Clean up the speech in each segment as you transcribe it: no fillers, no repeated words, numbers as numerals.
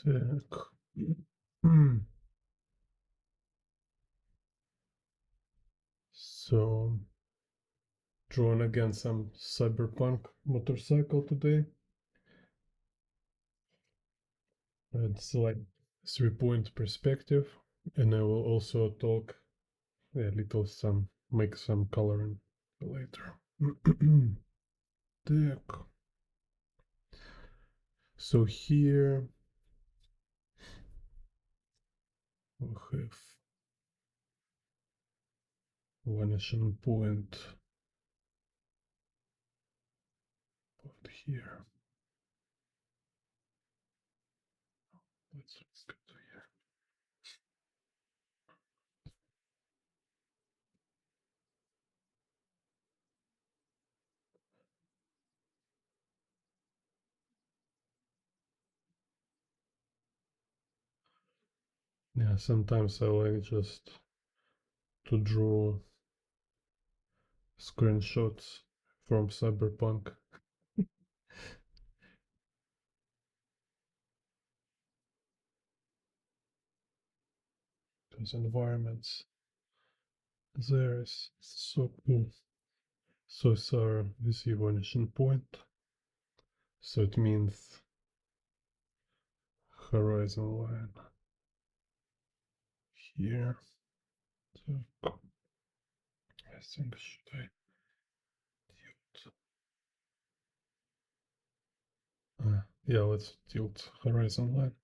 Так. So, drawn again some Cyberpunk motorcycle today. It's like 3-point perspective, and I will also talk a little make some coloring later. Так. So here we have vanishing point here. Let's get to here. Yeah, sometimes I like just to draw screenshots from Cyberpunk. Those environments there is so cool. So it's our vanishing point. So it means horizon line here. So I think should I tilt? Yeah, let's tilt horizon line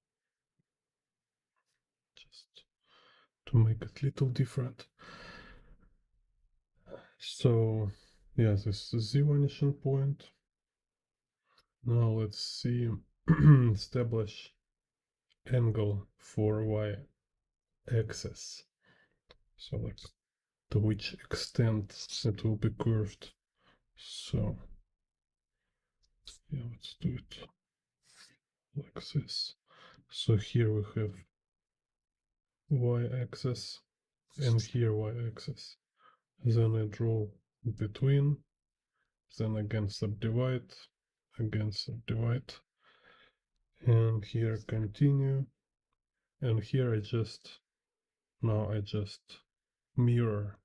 just to make it a little different. So yeah, this is the vanishing point. Now let's see establish angle for y-axis. So like to which extent it will be curved. So yeah, let's do it like this. So here we have y-axis and here y-axis. Then I draw between, then again subdivide, again subdivide, and here continue, and here I just mirror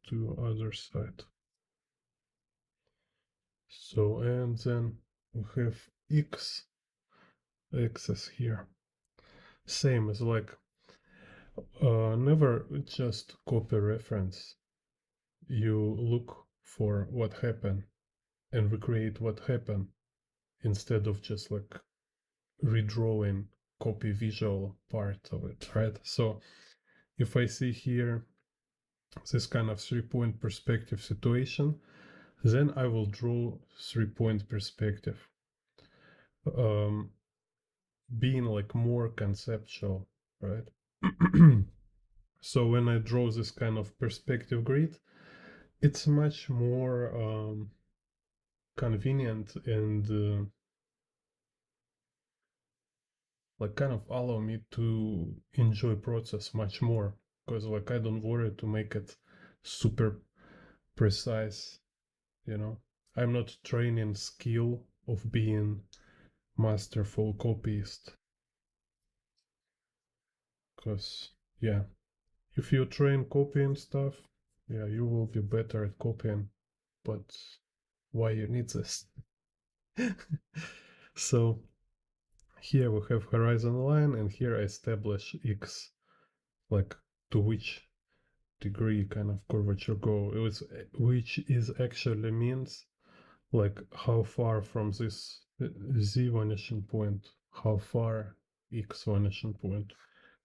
to other side. So and then we have x axis here. Same as like never just copy reference. You look for what happened and recreate what happened instead of just like redrawing copy visual part of it, right? So if I see here this kind of 3-point perspective situation, then I will draw 3-point perspective, being like more conceptual, right? So when I draw this kind of perspective grid, it's much more convenient and like kind of allow me to enjoy process much more, because like I don't worry to make it super precise, you know. I'm not training skill of being masterful copyist, because yeah, if you train copying stuff, yeah, you will be better at copying, but why you need this? So here we have horizon line, and here I establish x, like to which degree kind of curvature go. Which is actually means like how far from this z vanishing point, how far x vanishing point.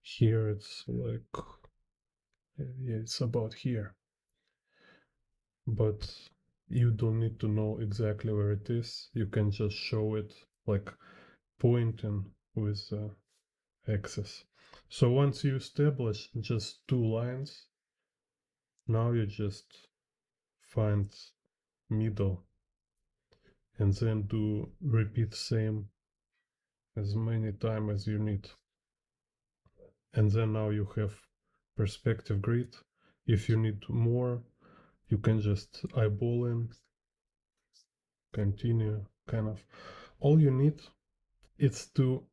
Here it's like it's about here, but you don't need to know exactly where it is. You can just show it like pointing with axis. So once you establish just 2 lines, now you just find middle and then do repeat same as many times as you need. And then now you have perspective grid. If you need more, you can just eyeball in, continue, kind of. All you need It's to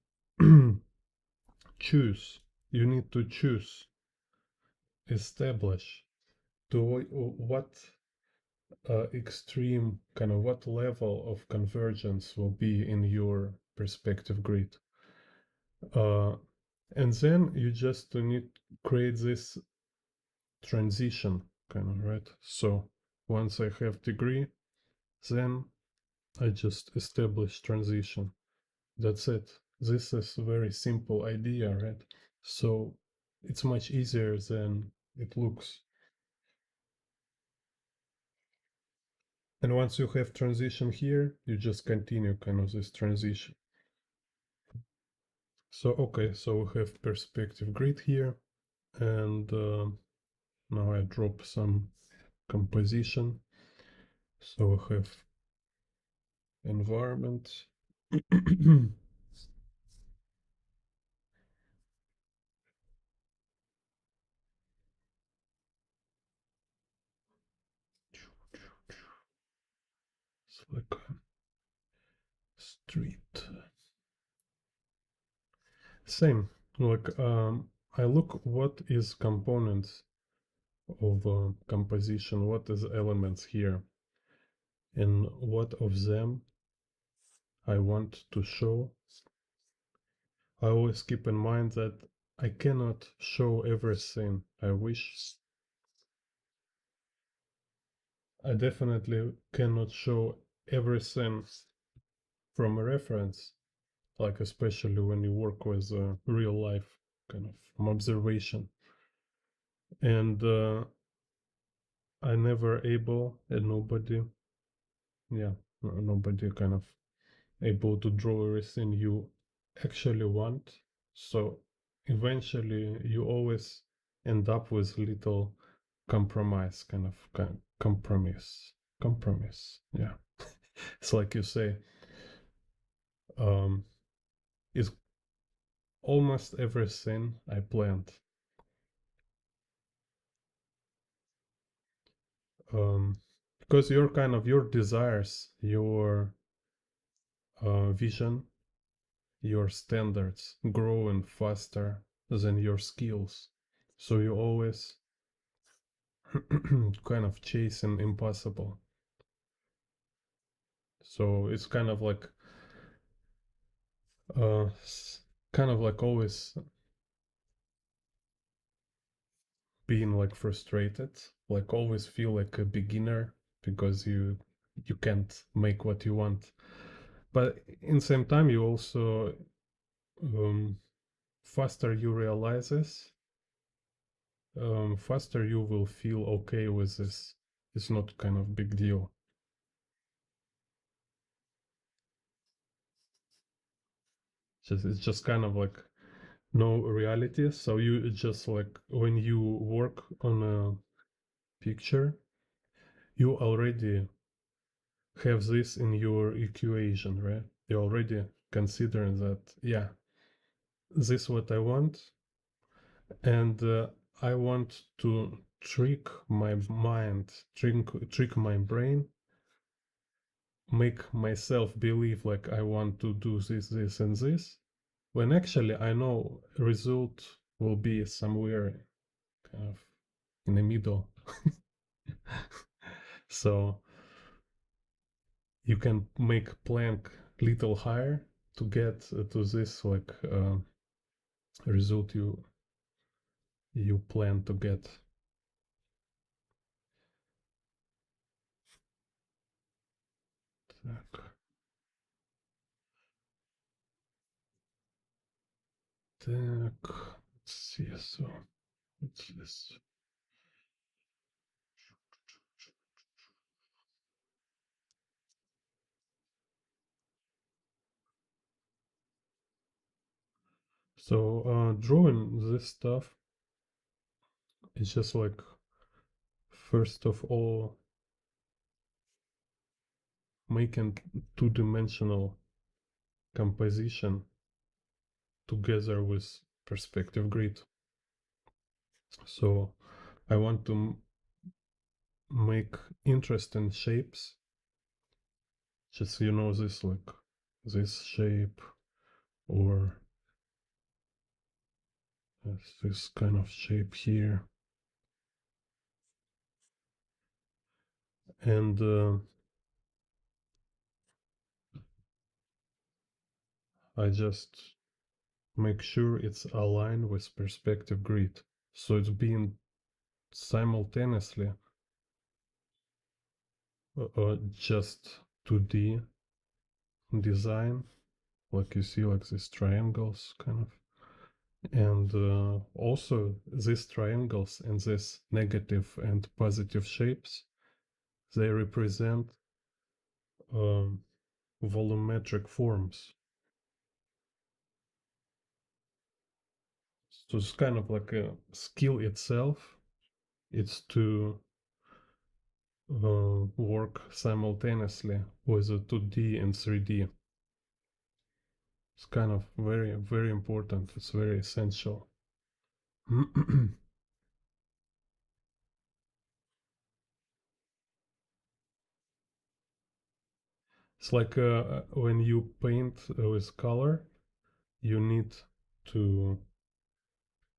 choose. You need to choose, establish to what extreme kind of what level of convergence will be in your perspective grid. Uh, and then you just need create this transition kind of, right? So once I have degree, then I just establish transition. That's it. This is a very simple idea, right? So it's much easier than it looks. And once you have transition here, you just continue kind of this transition. So, okay, so we have perspective grid here. And now I drop some composition. So we have environment. It's like a street. Same. Like I look what is components of composition, what is elements here, and what of them I want to show. I always keep in mind that I cannot show everything I wish. I definitely cannot show everything from a reference, like especially when you work with real life kind of from observation. And I never able and nobody, yeah, nobody kind of able to draw everything you actually want. So eventually you always end up with little compromise, kind of compromise. Yeah, it's like you say, um, it's almost everything I planned. Because your kind of your desires, your vision, your standards growing faster than your skills. So you always kind of chasing impossible. So it's uh, kind of like always being like frustrated, like always feel like a beginner because you can't make what you want. But in same time, you also faster you realize this, faster you will feel okay with this. It's not kind of big deal. It's just kind of like no reality. So you just like when you work on a picture, you already have this in your equation, right? You're already considering that, yeah, this is what I want, and I want to trick my mind, trick my brain, make myself believe like I want to do this, and this, when actually I know result will be somewhere kind of in the middle. So you can make plank little higher to get to this like result you plan to get. Так, так, let's see, so what's this? So drawing this stuff is just like first of all making two-dimensional composition together with perspective grid. So I want to make interesting shapes. Just this like this shape, or this kind of shape here. And I just make sure it's aligned with perspective grid. So it's being simultaneously just 2D design, like you see, like these triangles kind of. And also these triangles and these negative and positive shapes, they represent um, volumetric forms. So it's kind of like a skill itself. It's to work simultaneously with a 2D and 3D. It's kind of very, very important. It's very essential. It's like when you paint with color, you need to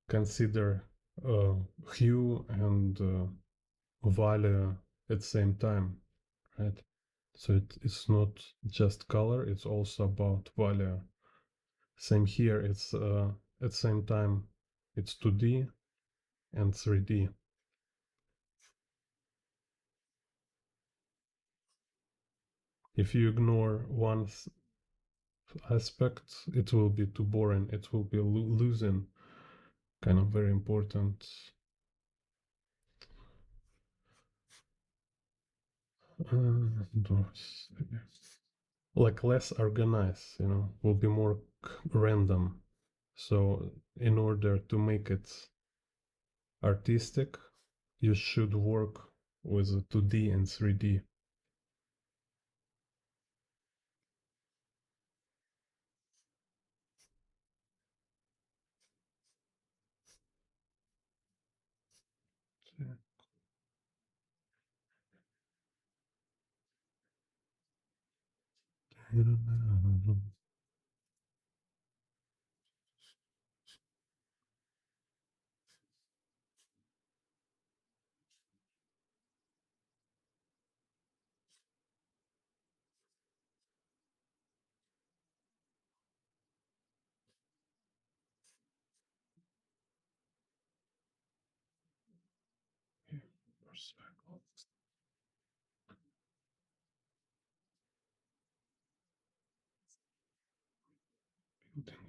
consider uh, hue and value at the same time, right? So it's not just color, it's also about value. Same here, it's at the same time, it's 2D and 3D. If you ignore one aspect, it will be too boring. It will be losing kind of very important doors. Like less organized, will be more random. So in order to make it artistic, you should work with 2D and 3D. Building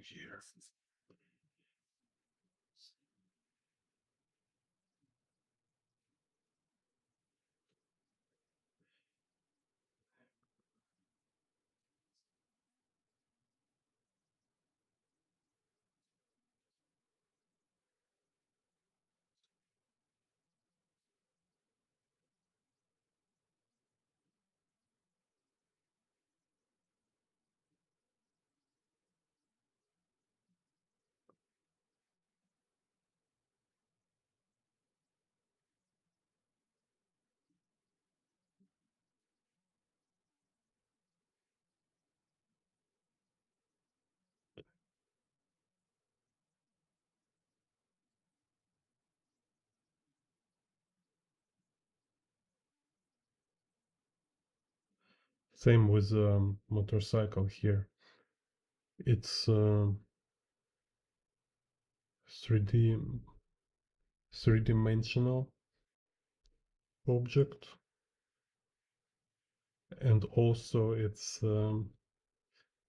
here. Same with motorcycle here. It's 3D, three-dimensional object, and also it's on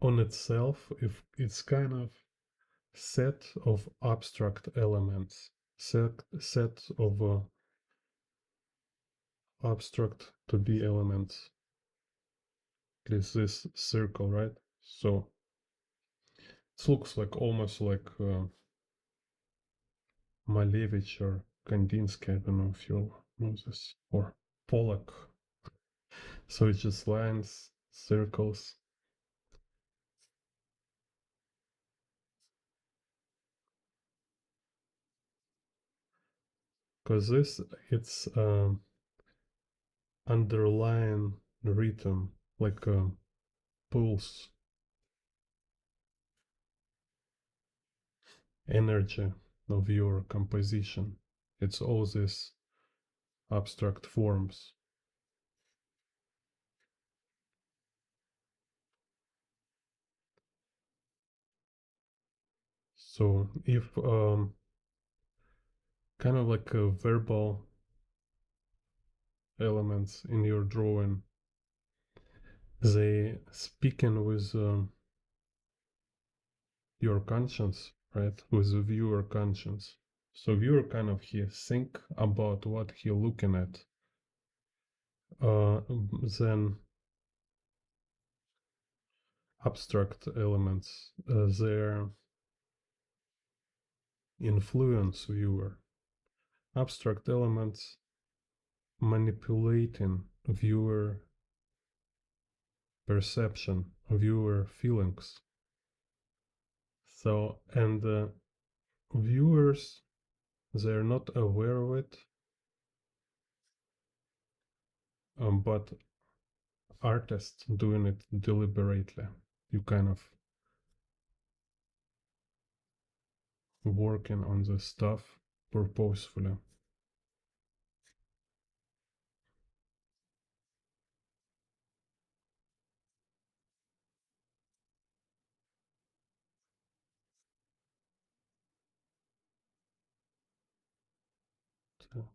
itself. If it's kind of set of abstract elements, set of abstract to be elements. Is this circle, right? So it looks like almost like Malevich or Kandinsky. I don't know if you know this, or Pollock. So it's just lines, circles. Because this, it's underlying rhythm, like a pulse. energy of your composition. It's all these abstract forms. So if kind of like verbal elements in your drawing, they speaking with your conscience, right? With the viewer conscience. So viewer kind of he think about what he looking at. Then abstract elements, their influence viewer. Abstract elements manipulating viewer perception, viewer feelings. So, and viewers, they're not aware of it, but artists doing it deliberately. You kind of working on the stuff purposefully. So,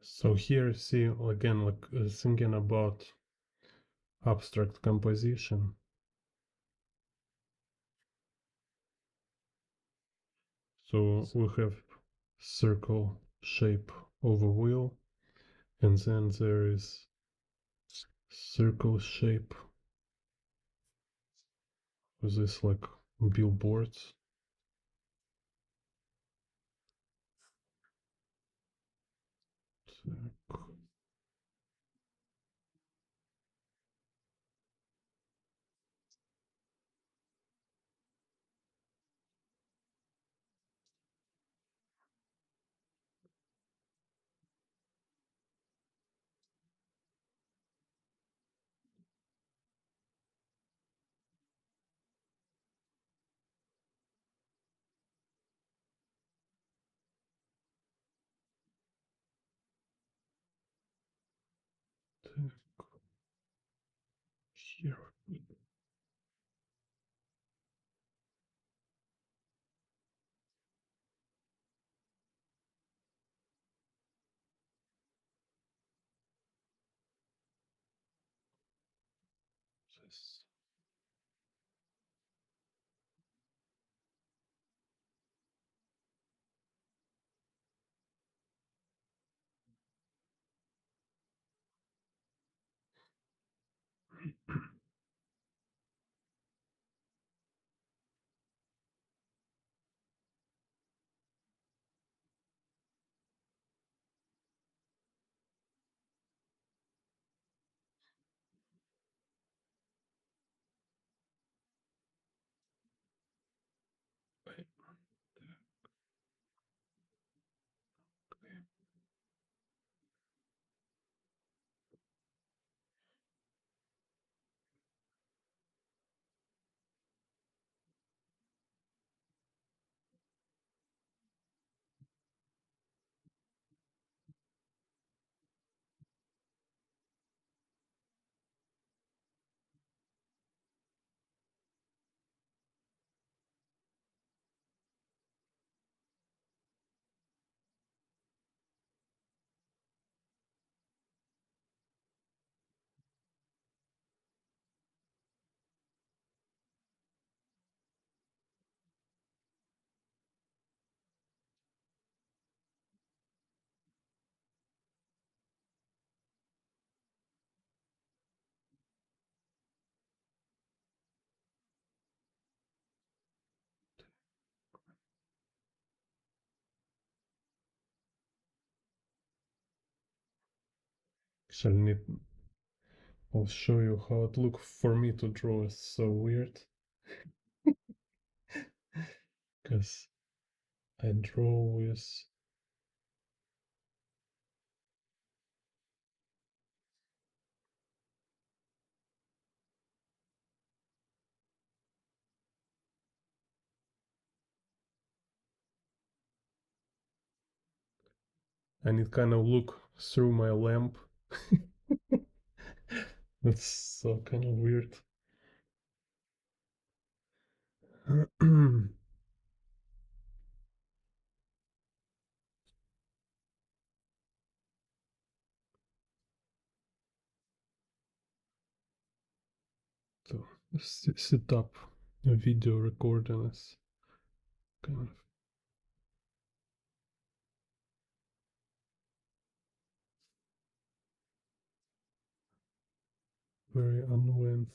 So here, see again, like thinking about abstract composition. So we have circle shape of a wheel, and then there is circle shape with this like billboards. Here. This. Shall need. I'll show you how it look for me to draw. Is so weird because I draw with, and it kind of look through my lamp. That's so kind of weird. So set up a video recording is kind of very annoying.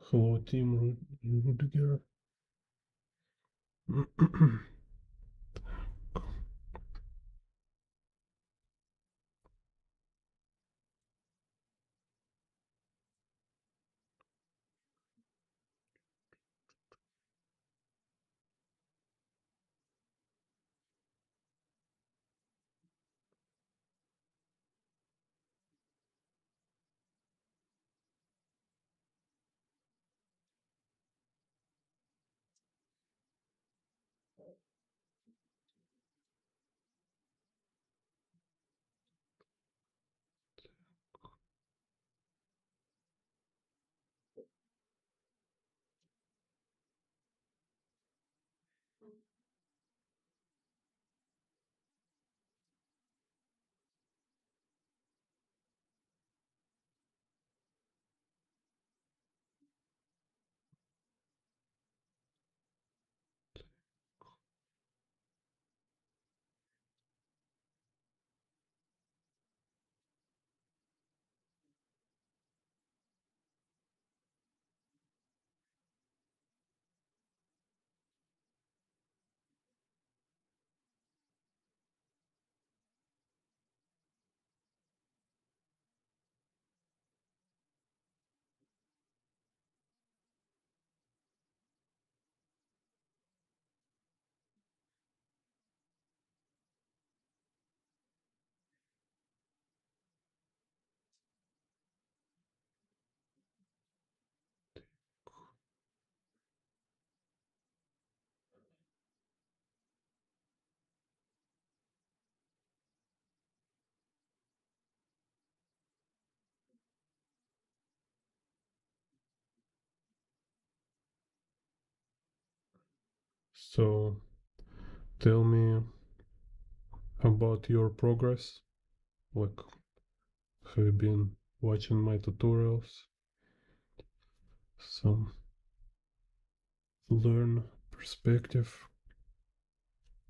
Hello, Team Rudiger. So tell me about your progress. Like, have you been watching my tutorials? Some learn perspective.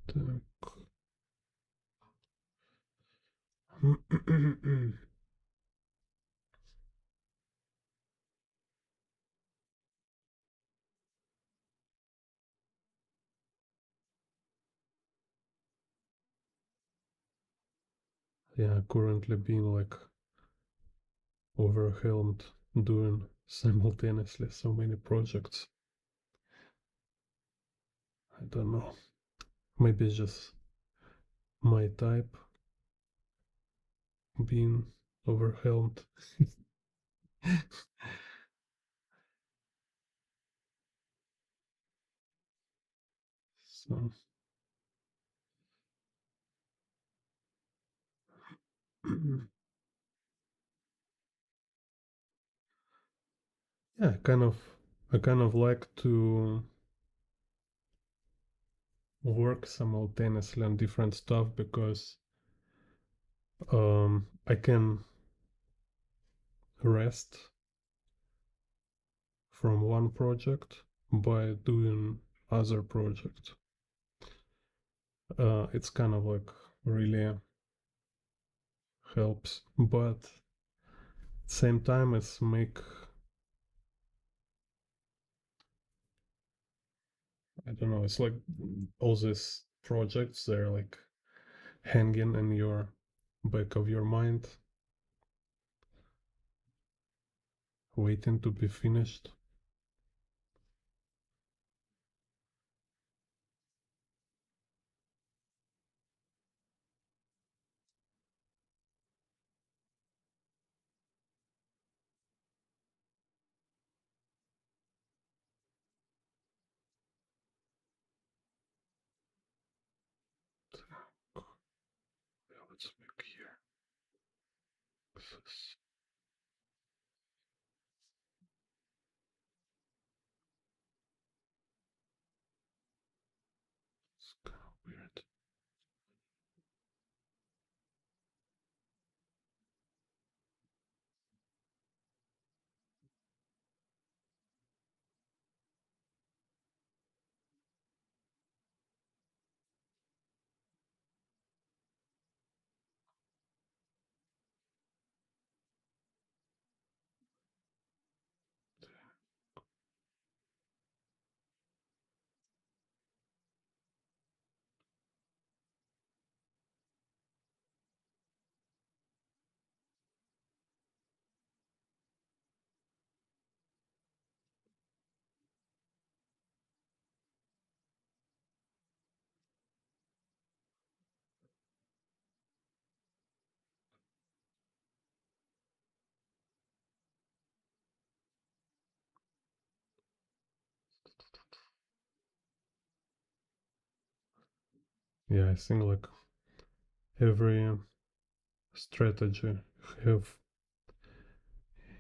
Так. Yeah, currently being like overwhelmed doing simultaneously so many projects. I don't know. Maybe it's just my type being overwhelmed. So yeah, I kind of like to work simultaneously on different stuff because I can rest from one project by doing other project. It's kind of like really helps, but at the same time it's make, I don't know, it's like all these projects, they're like hanging in your back of your mind, waiting to be finished. Yeah, let's make here. This is kind of weird. Yeah, I think like every strategy have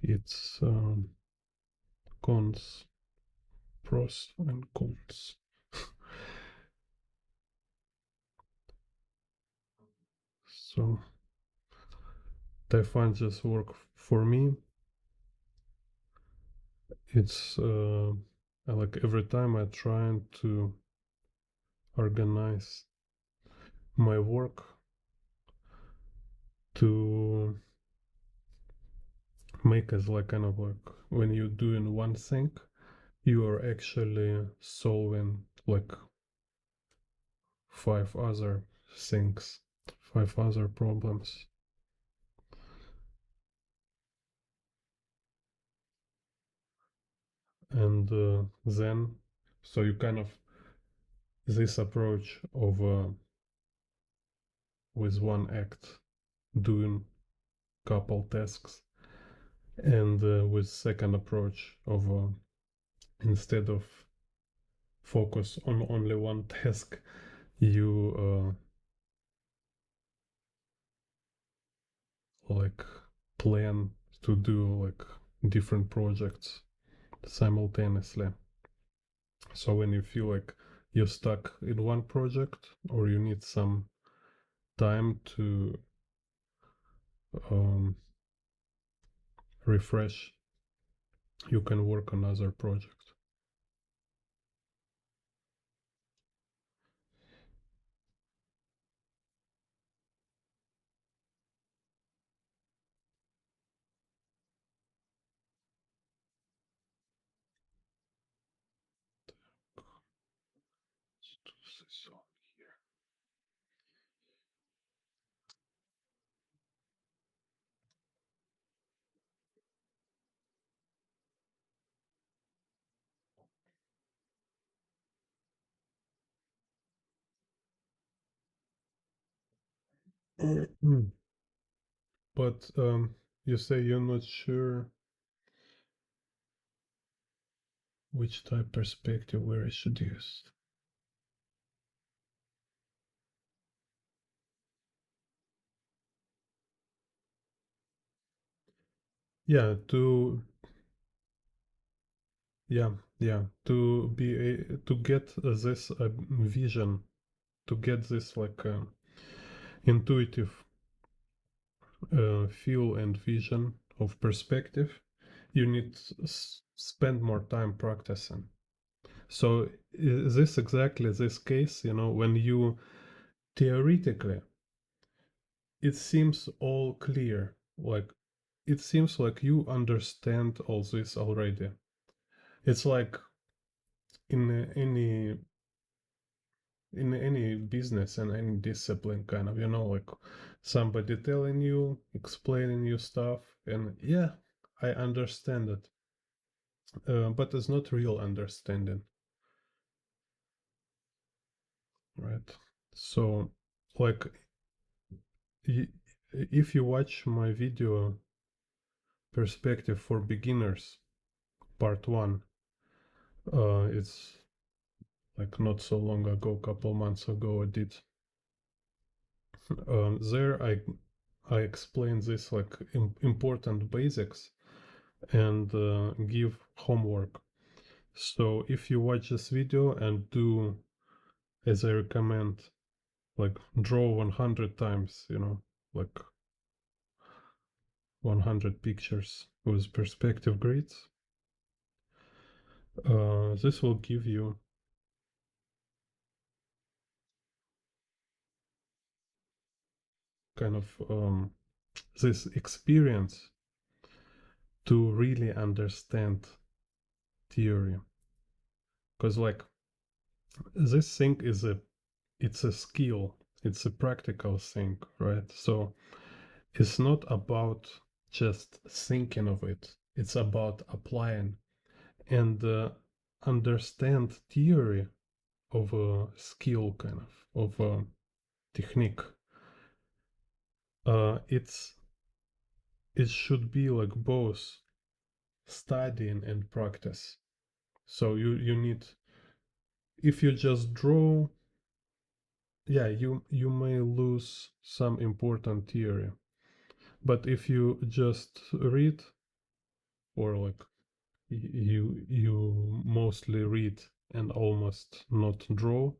its cons, pros and cons. So I find this work for me. It's like every time I try to organize my work to make as like kind of like when you're doing one thing, you are actually solving like five other things, five other problems. And then, so you kind of, this approach of with one act doing couple tasks, and with second approach of instead of focus on only one task, you like plan to do like different projects simultaneously. So when you feel like you're stuck in one project or you need some time to um, refresh, you can work on other projects. Let's do this on here. But you say you're not sure which type perspective where I should use. Yeah, yeah, yeah, to get this vision, to get this like intuitive feel and vision of perspective, you need to spend more time practicing. So this exactly this case, when you theoretically, it seems all clear, like it seems like you understand all this already. It's like in any business and any discipline, kind of, like somebody telling you, explaining you stuff, and yeah, I understand it, but it's not real understanding, right? So, like, if you watch my video Perspective for Beginners, part one, it's like not so long ago, couple months ago, I did. There, I explain this like important basics and give homework. So if you watch this video and do as I recommend, like draw 100 times, like 100 pictures with perspective grids, this will give you kind of this experience to really understand theory. Because like this thing it's a skill, it's a practical thing, right? So it's not about just thinking of it, it's about applying and understand theory of a skill, kind of a technique. It's it should be like both studying and practice. So you need, if you just draw, yeah, you may lose some important theory. But if you just read, or like you mostly read and almost not draw,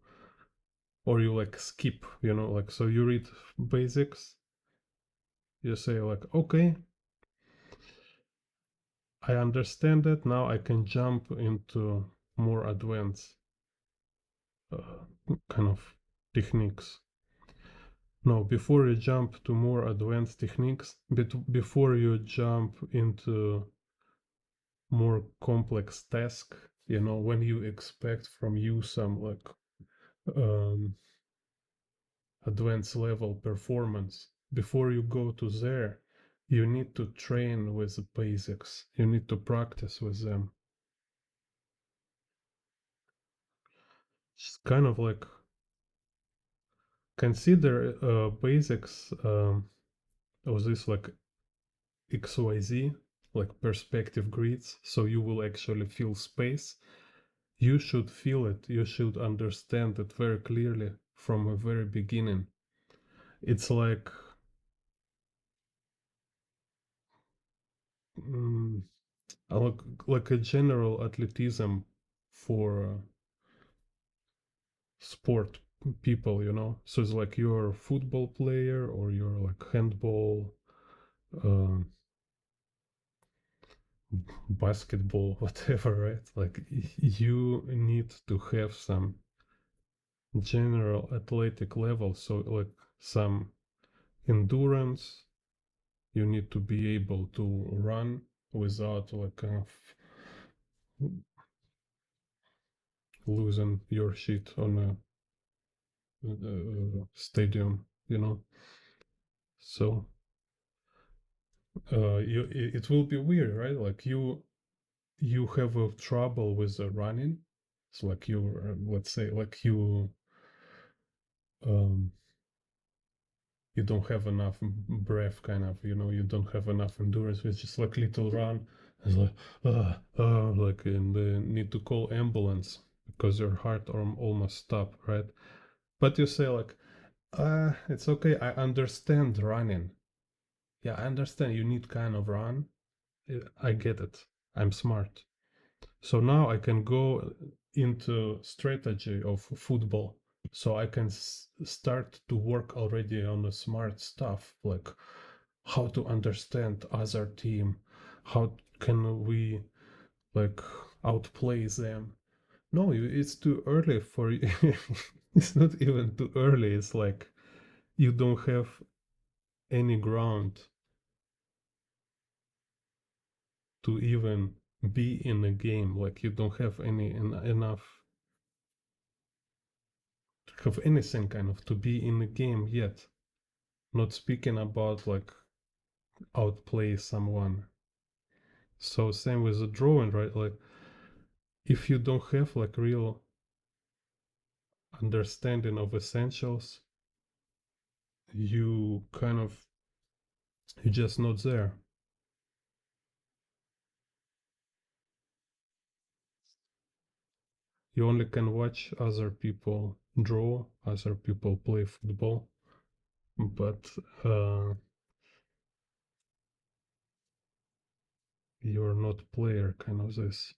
or you like skip, like, so you read basics, you say like, okay, I understand it, now I can jump into more advanced kind of techniques. No, before you jump to more advanced techniques, before you jump into more complex task, when you expect from you some like um, advanced level performance, before you go to there, you need to train with the basics, you need to practice with them. It's kind of like, consider basics of this like XYZ, like perspective grids, so you will actually feel space. You should feel it, you should understand it very clearly from the very beginning. It's like mm, like a general athleticism for sport people, you know. So it's like you're a football player or you're like handball, um, basketball, whatever, right? Like you need to have some general athletic level, so like some endurance. You need to be able to run without like kind of losing your shit on a stadium, you know. So it will be weird, right? Like you have a trouble with running. It's like you, let's say, like um, you don't have enough breath, kind of, you know, you don't have enough endurance. It's just like little run. It's like, like, and need to call ambulance because your heart almost stop, right? But you say like, it's okay. I understand running. Yeah, I understand you need kind of run. I get it. I'm smart. So now I can go into strategy of football. So I can start to work already on the smart stuff, like how to understand other team, how can we like outplay them. No, it's too early for you. It's not even too early. It's like you don't have any ground to even be in a game. Like you don't have enough to have anything kind of to be in the game yet. Not speaking about like outplay someone. So same with the drawing, right? Like if you don't have like real understanding of essentials, you kind of you're just not there. You only can watch other people draw, other people play football, but you're not player kind of this.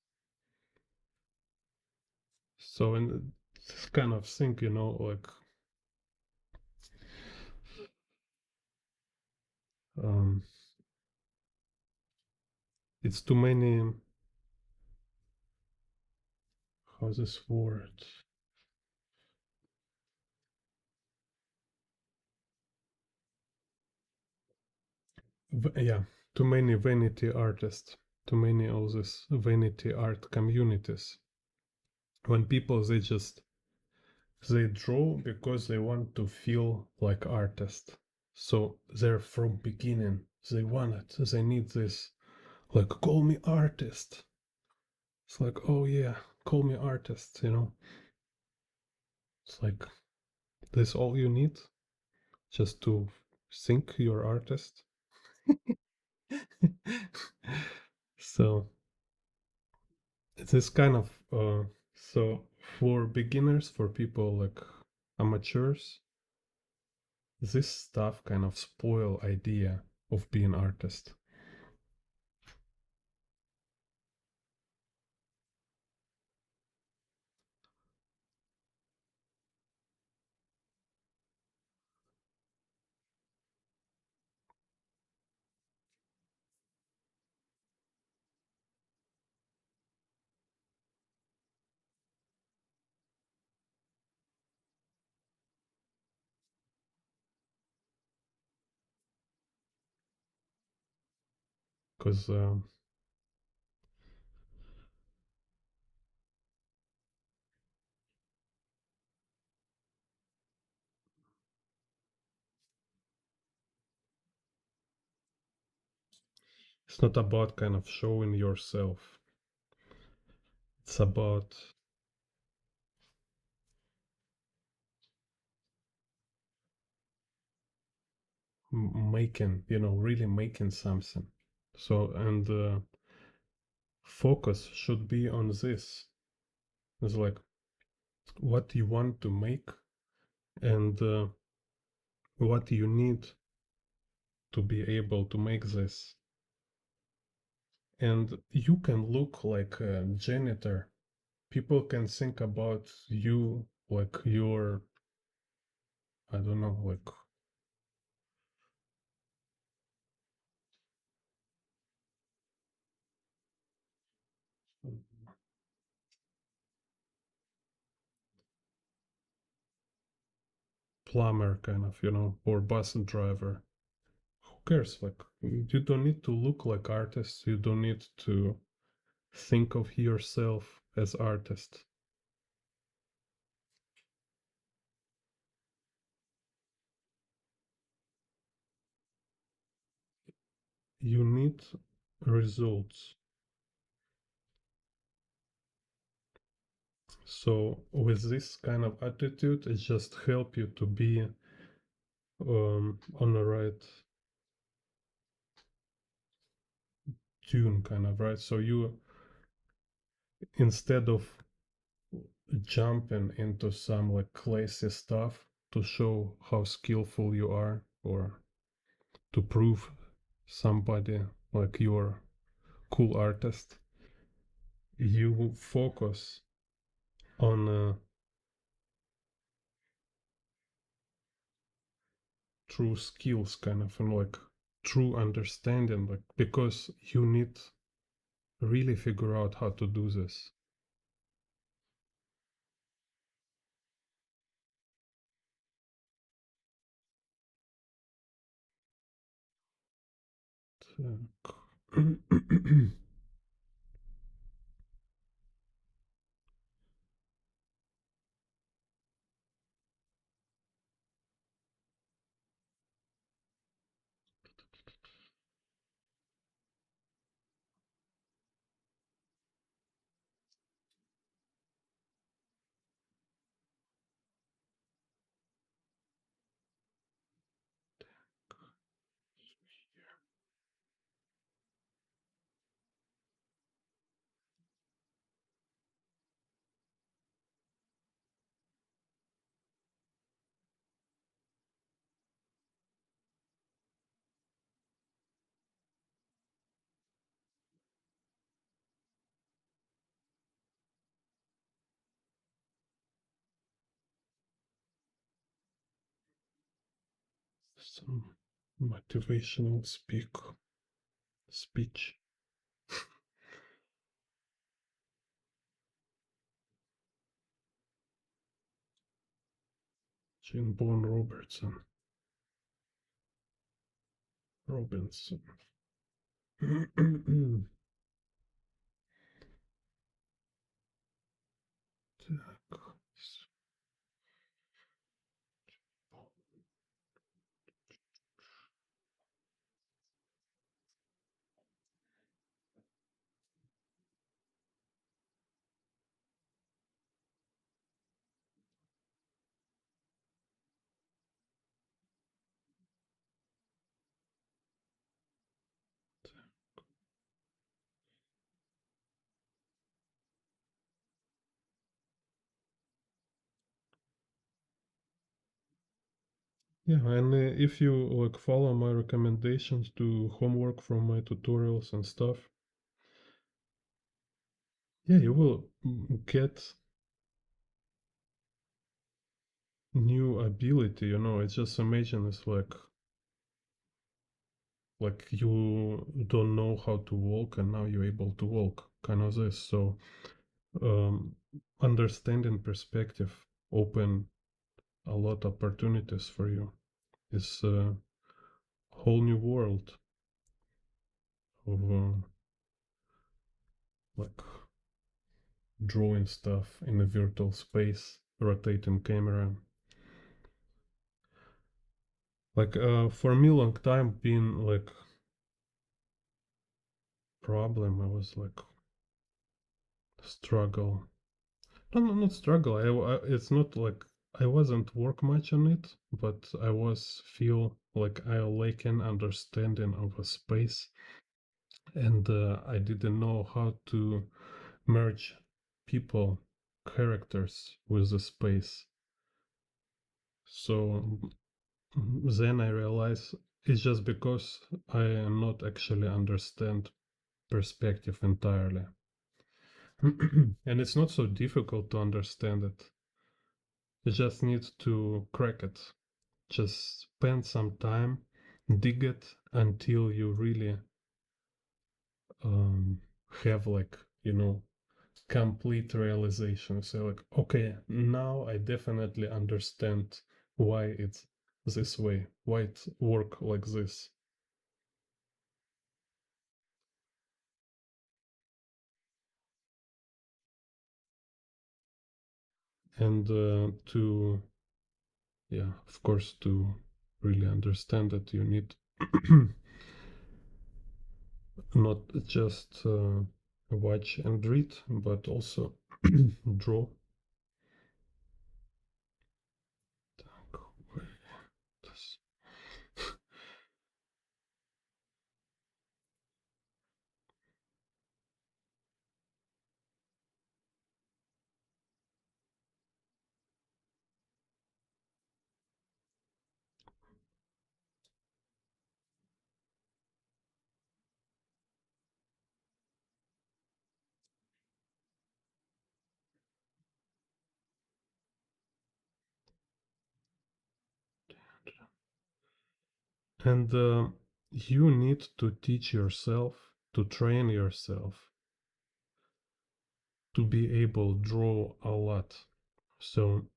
So in this kind of thing, you know, like um, it's too many. How's this word? Yeah, too many vanity artists, too many of these vanity art communities. When people they draw because they want to feel like artists. So they're from beginning. They want it. They need this. Like call me artist. It's like, oh yeah, call me artist, you know. It's like this all you need just to think you're artist. So this kind of so for beginners, for people like amateurs, this stuff kind of spoil idea of being artist. Because it's not about kind of showing yourself. It's about making, you know, really making something. So and focus should be on this. It's like what you want to make and what you need to be able to make this. And you can look like a janitor. People can think about you like your, I don't know, like plumber kind of, or bus driver. Who cares? Like, you don't need to look like artists. You don't need to think of yourself as artist. You need results. So with this kind of attitude, it just help you to be on the right tune, kind of, right? So you, instead of jumping into some like classy stuff to show how skillful you are, or to prove somebody like you're cool artist, you focus on true skills, kind of, and like true understanding, like, because you need really figure out how to do this. Some motivational speech. Jean Bon Robinson. Так. Yeah, and if you like follow my recommendations, do homework from my tutorials and stuff, yeah, you will get new ability. It's just amazing. It's like you don't know how to walk, and now you're able to walk. Kind of this. So um, understanding perspective open a lot of opportunities for you. It's a whole new world of like drawing stuff in a virtual space, rotating camera. Like for me, long time been like problem. I was like struggle. No, no, not struggle. It's not like I wasn't work much on it, but I was feel like I lack an understanding of a space, and I didn't know how to merge people, characters with the space. So then I realized it's just because I am not actually understand perspective entirely. And it's not so difficult to understand it. You just need to crack it. Just spend some time, dig it until you really um, have like, complete realization. So like, okay, now I definitely understand why it's this way, why it work like this. And to, yeah, of course, to really understand that you need not just watch and read, but also draw. And you need to teach yourself, to train yourself to be able to draw a lot. So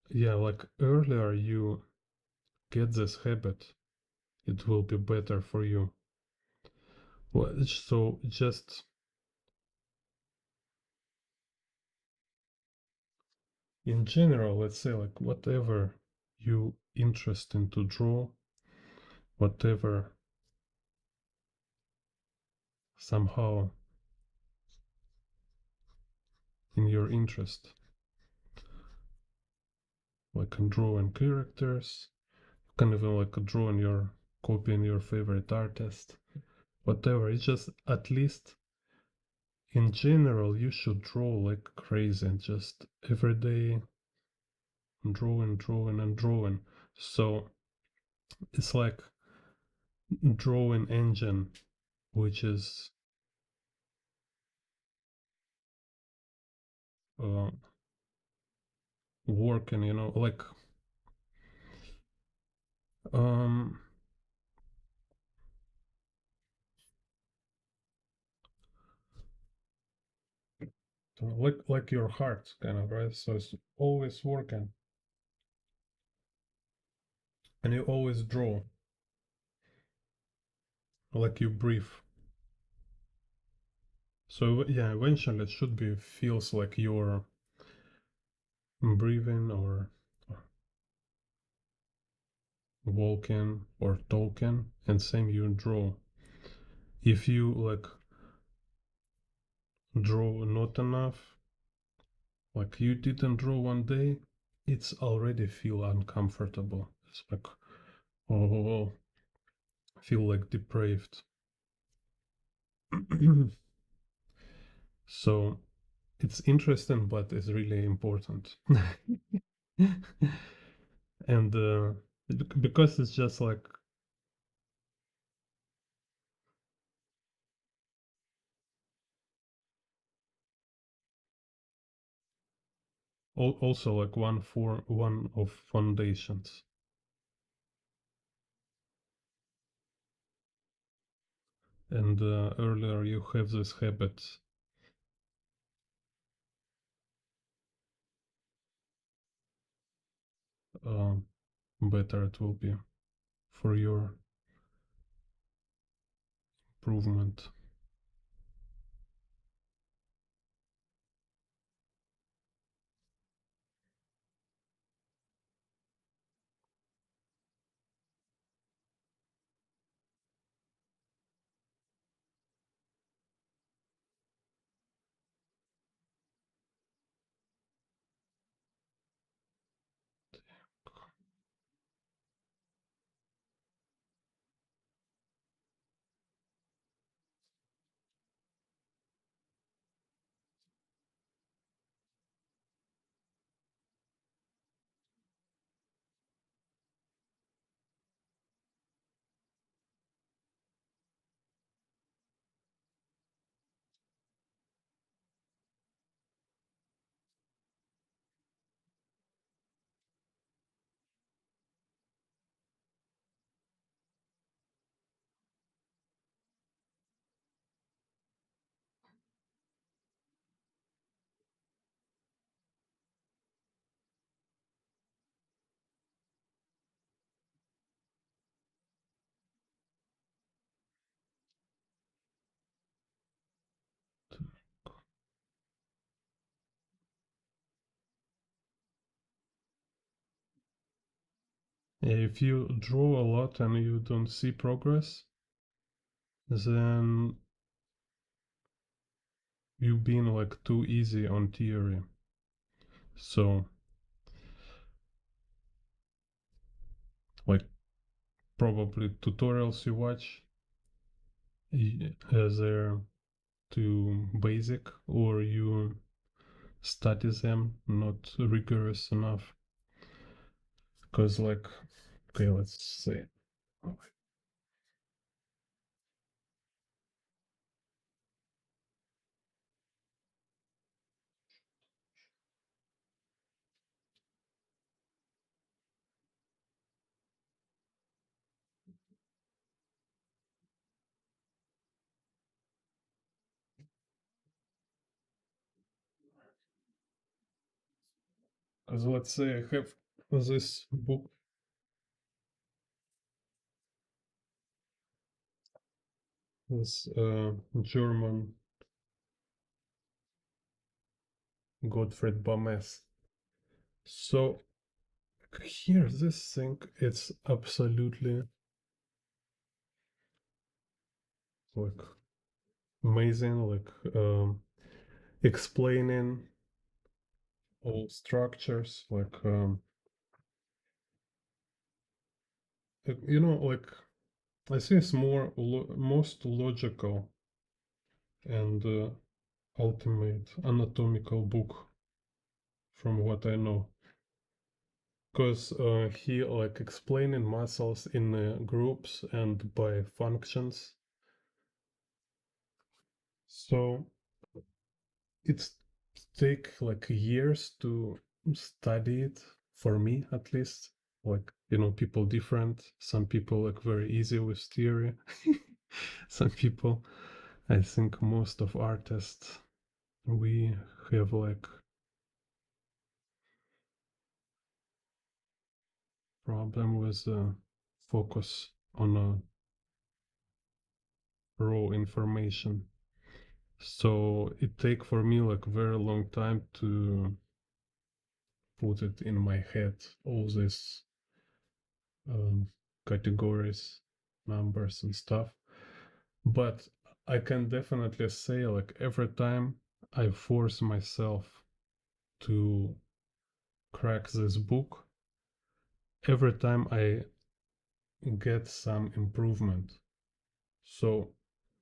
yeah, like earlier you get this habit, it will be better for you. Well, so just in general, let's say like whatever you interested to draw, whatever somehow in your interest, like drawing characters, you can even like drawing your copying your favorite artist, whatever. It's just at least in general you should draw like crazy and just every day drawing, drawing, and drawing. So it's like drawing engine, which is uh, working, like um, like your heart, kind of, right? So it's always working, and you always draw, like you breathe. So yeah, eventually it should be feels like you're breathing or walking or talking, and same you draw. If you like draw not enough, like you didn't draw one day, it's already feel uncomfortable. It's like, oh, feel like depraved. So it's interesting, but it's really important. And because it's just like also like one of foundations. And earlier you have this habit, uh, better it will be for your improvement. If you draw a lot and you don't see progress, then you've been like too easy on theory. So, like, probably tutorials you watch, they're too basic, or you study them not rigorous enough. Because, like, okay, let's say, because let's say I have this book, this German Gottfried Bames. So here, this thing, it's absolutely like amazing, like explaining all structures, like like I think it's most logical and ultimate anatomical book from what I know, because he like explaining muscles in groups and by functions. So it's take like years to study it, for me at least. Like, people different. Some people like very easy with theory. Some people, I think most of artists, we have like problem with focus on raw information. So it take for me like very long time to put it in my head, all these um, categories, numbers and stuff. But I can definitely say, like, every time I force myself to crack this book, every time I get some improvement. So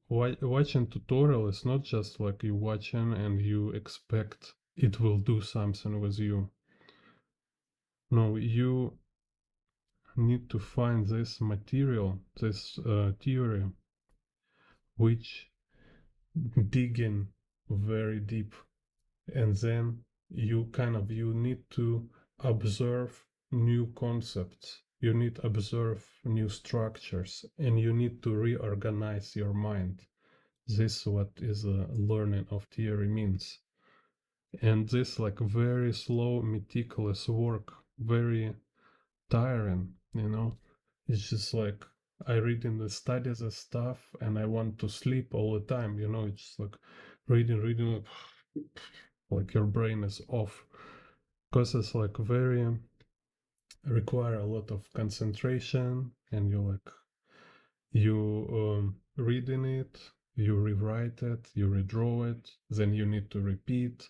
watching tutorial is not just like you watching and you expect it will do something with you. No, you need to find this material, this theory, which digging very deep, and then you need to observe new concepts, you need to observe new structures, and you need to reorganize your mind. This is what is learning of theory means. And this like very slow meticulous work, very tiring, it's just like I read in the studies and stuff and I want to sleep all the time, it's like reading like your brain is off, because it's like very require a lot of concentration, and you reading it, you rewrite it, you redraw it, then you need to repeat,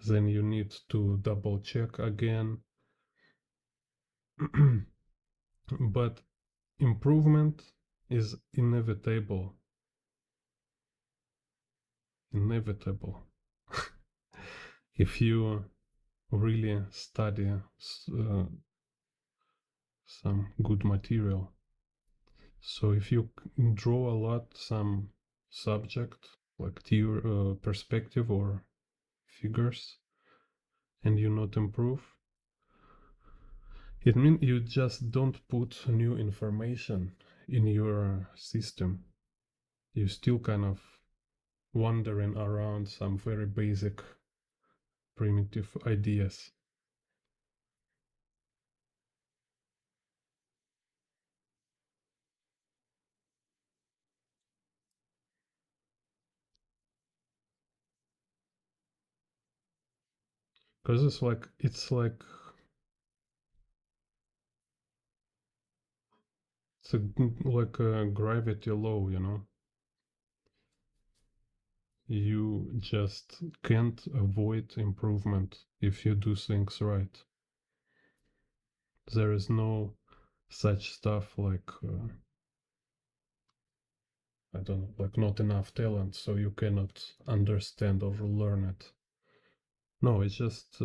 then you need to double check again. But improvement is inevitable if you really study some good material. So if you draw a lot some subject like to your perspective or figures, and you not improve, it means you just don't put new information in your system. You still kind of wandering around some very basic primitive ideas. Because it's like It's like a gravity law, you know. You just can't avoid improvement if you do things right. There is no such stuff like I don't know, like not enough talent, so you cannot understand or learn it. No, it's just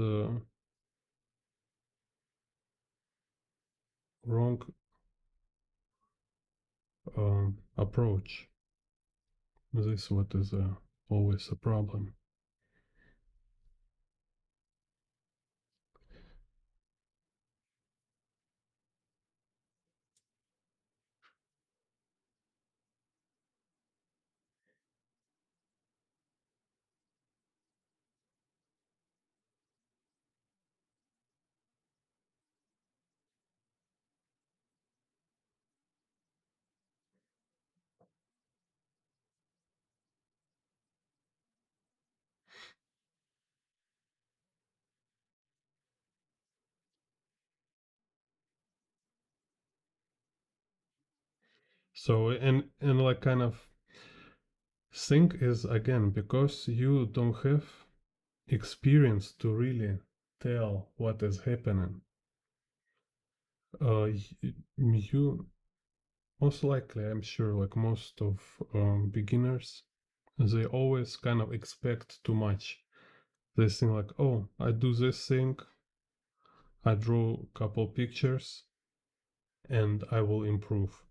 wrong approach. This what is always a problem. So and like kind of thing is again because you don't have experience to really tell what is happening. You most likely, I'm sure, like most of beginners, they always kind of expect too much. They think like, oh, I do this thing, I draw a couple pictures, and I will improve.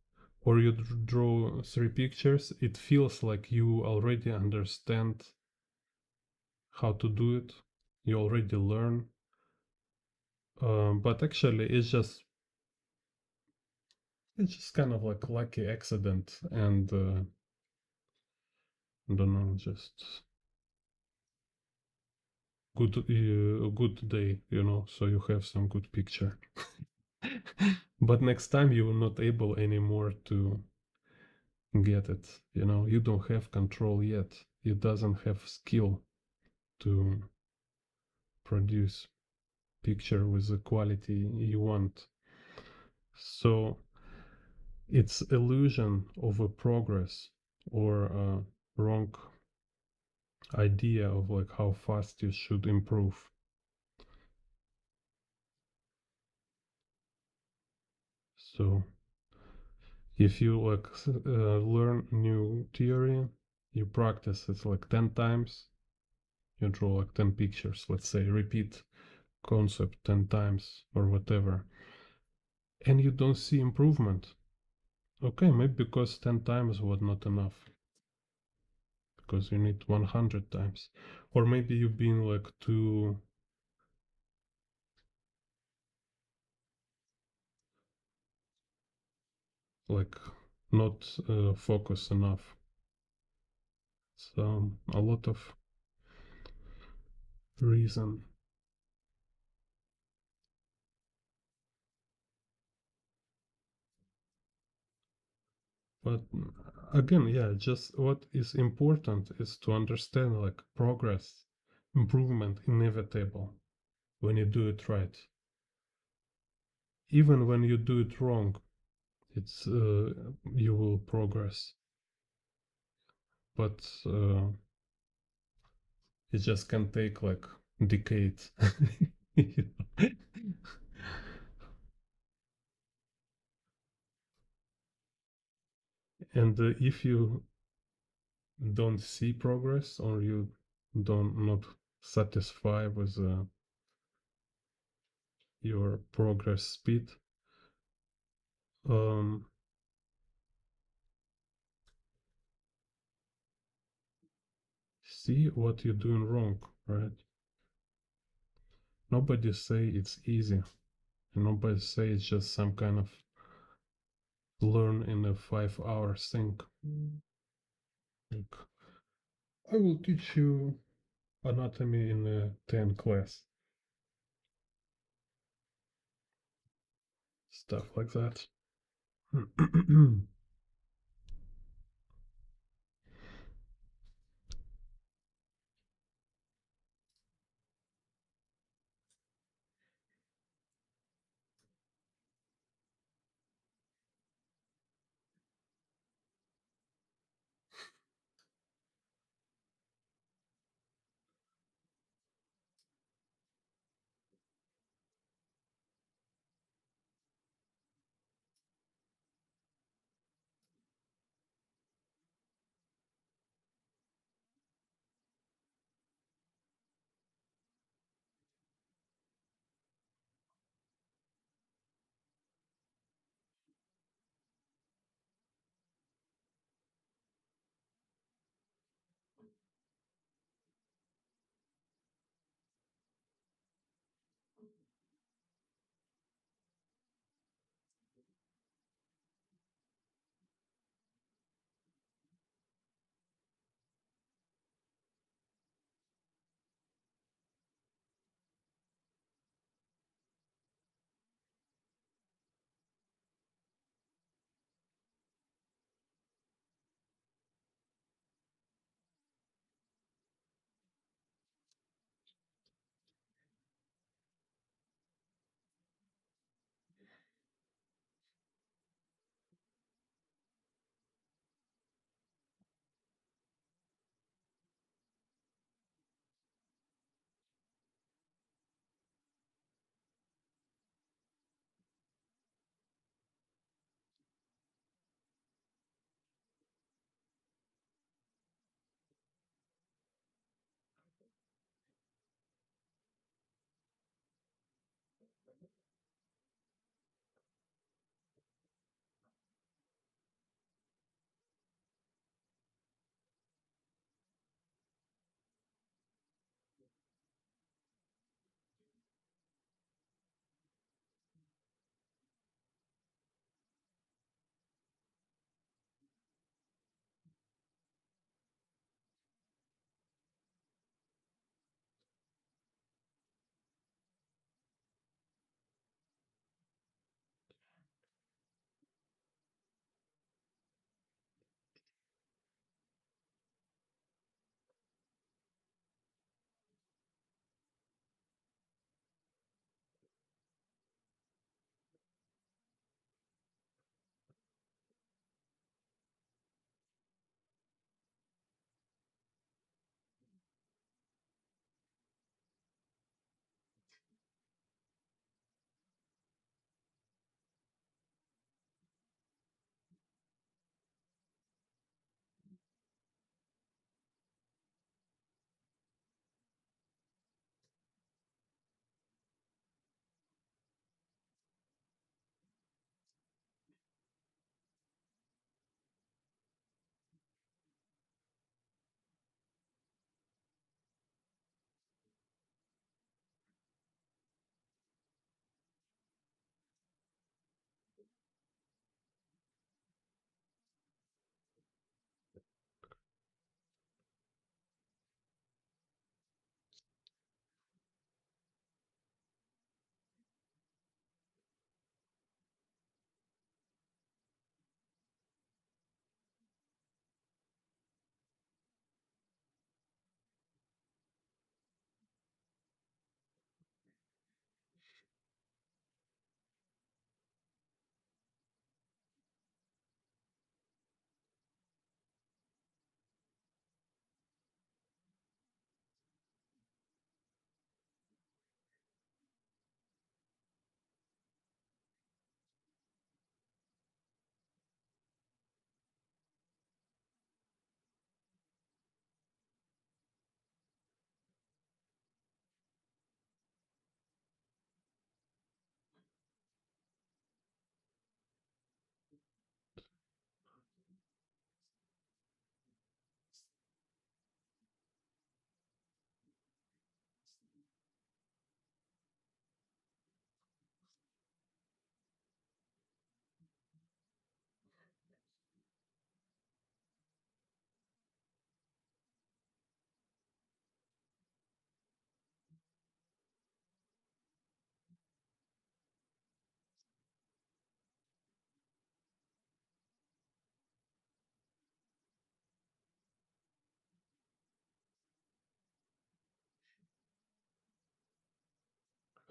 Or you draw three pictures, it feels like you already understand how to do it, you already learn. But actually, it's just kind of like lucky accident, and I don't know, just good day, you know, so you have some good picture. But next time you will not able anymore to get it, you know, you don't have control yet. You doesn't have skill to produce picture with the quality you want. So it's illusion of a progress or a wrong idea of like how fast you should improve. So if you like learn new theory, you practice it like 10 times, you draw like 10 pictures, let's say, repeat concept 10 times or whatever, and you don't see improvement. Okay, maybe because 10 times was not enough, because you need 100 times. Or maybe you've been like too, like, not focused enough. So a lot of reason. But again, yeah, just what is important is to understand like progress, improvement inevitable when you do it right. Even when you do it wrong, it's you will progress. But it just can take like decades. And if you don't see progress or you don't not satisfied with your progress speed, um, see what you're doing wrong, right? Nobody say it's easy, and nobody say it's just some kind of learn in a 5 hour thing. Like, I will teach you anatomy in a 10 class, stuff like that.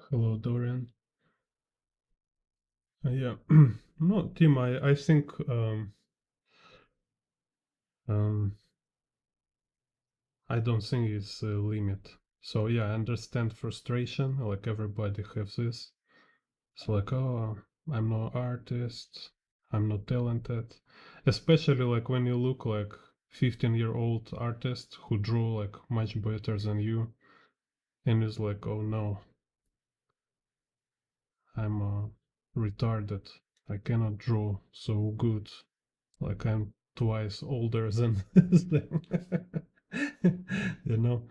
Hello, Dorian. Yeah, no, Tim. I think um, I don't think it's a limit. So yeah, I understand frustration. Like everybody has this. It's like, oh, I'm no artist. I'm not talented. Especially like when you look like 15-year-old artist who draw like much better than you, and it's like, oh no, I'm retarded. I cannot draw so good. Like I'm twice older than them. you know.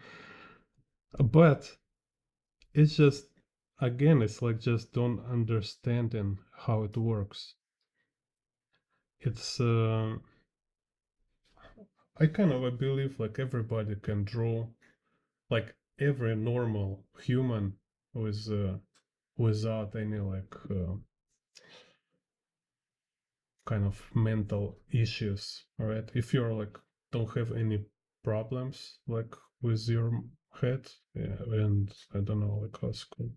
But it's just again, it's like just don't understanding how it works. It's I kind of believe like everybody can draw, like every normal human with without any like kind of mental issues. All right, if you're like don't have any problems like with your head, yeah, and I don't know like how's called,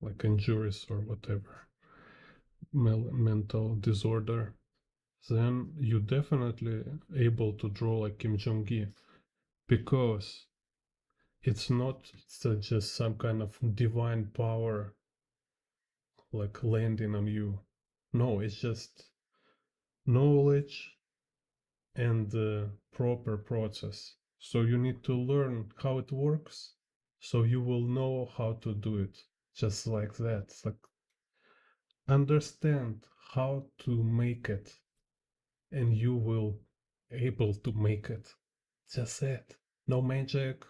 like injuries or whatever, mental disorder, then you definitely able to draw like Kim Jong-gi, because it's not just some kind of divine power like landing on you. No, it's just knowledge and proper process. So you need to learn how it works, so you will know how to do it. Just like that. It's like understand how to make it, and you will able to make it. Just that. No magic,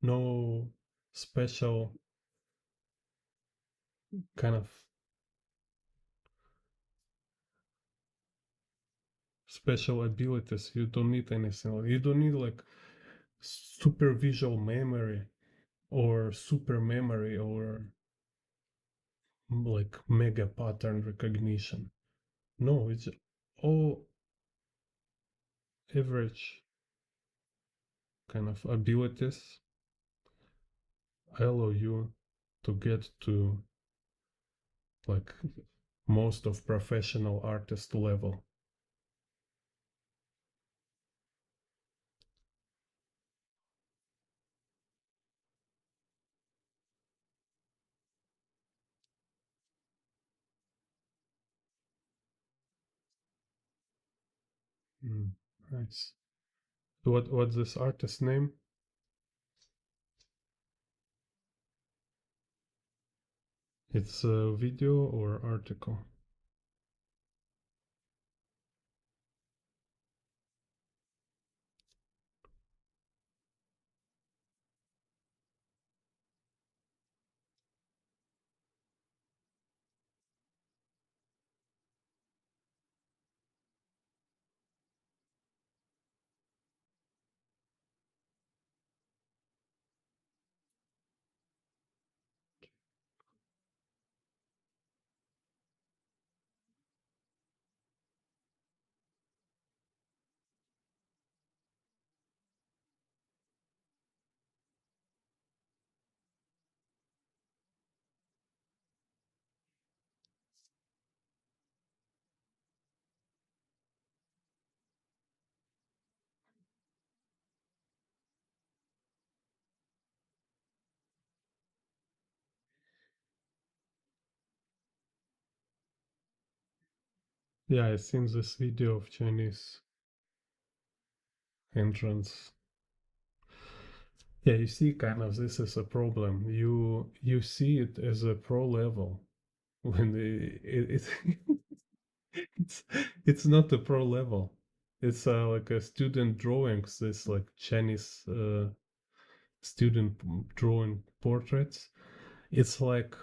no special kind of special abilities. You don't need anything. You don't need like super visual memory or super memory or like mega pattern recognition. No, it's all average kind of abilities allow you to get to like most of professional artist level. Mm, nice. What's this artist name? It's a video or article? Yeah, I seen this video of Chinese entrance. Yeah, you see, kind of this is a problem. You see it as a pro level when it's it's not a pro level. It's like a student drawings. This like Chinese student drawing portraits. It's like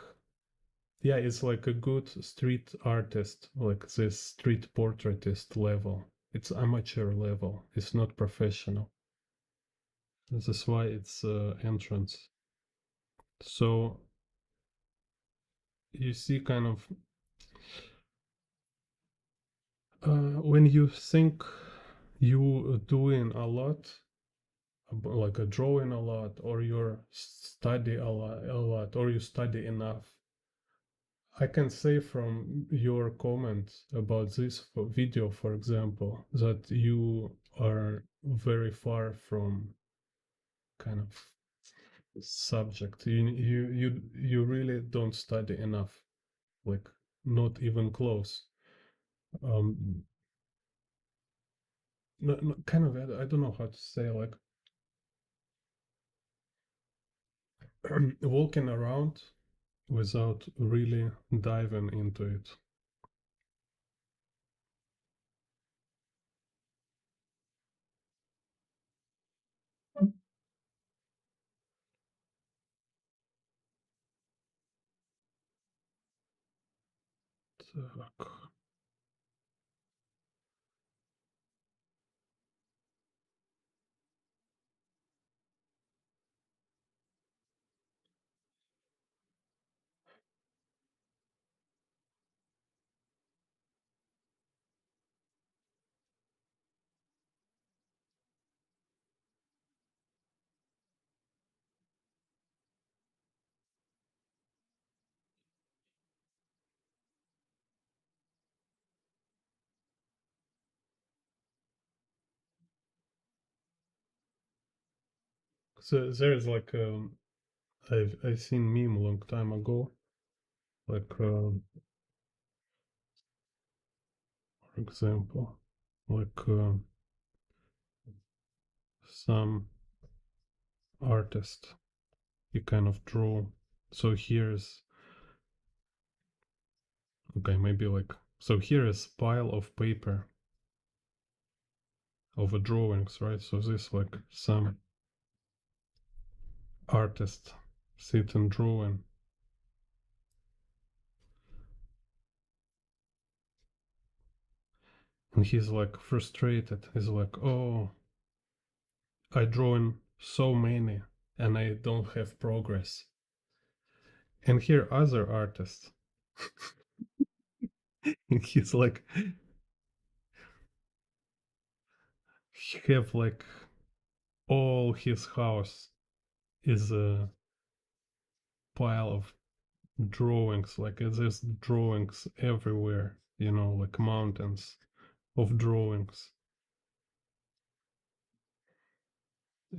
yeah, it's like a good street artist, like this street portraitist level. It's amateur level. It's not professional. This is why it's entrance. So you see, kind of when you think you doing a lot, like a drawing a lot, or you study a lot, or you study enough. I can say from your comments about this video, for example, that you are very far from kind of subject. You really don't study enough, like not even close. Um, no, kind of. I don't know how to say, like walking around without really diving into it. Так. So there's like I've seen meme a long time ago, like for example, like some artist he kind of draw. So here's okay, maybe like so here is pile of paper of drawings, right? So this like some artist sit and drawing, and he's like frustrated. He's like, oh, I drawing so many and I don't have progress. And here other artists, and he's like, he have like all his house is a pile of drawings, like there's drawings everywhere, like mountains of drawings.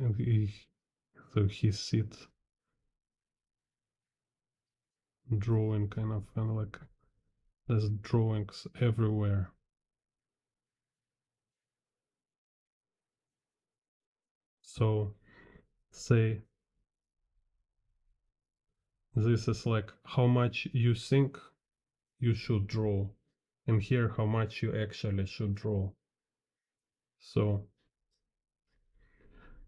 And he sits drawing kind of, and like there's drawings everywhere. So say this is like how much you think you should draw, and here how much you actually should draw. So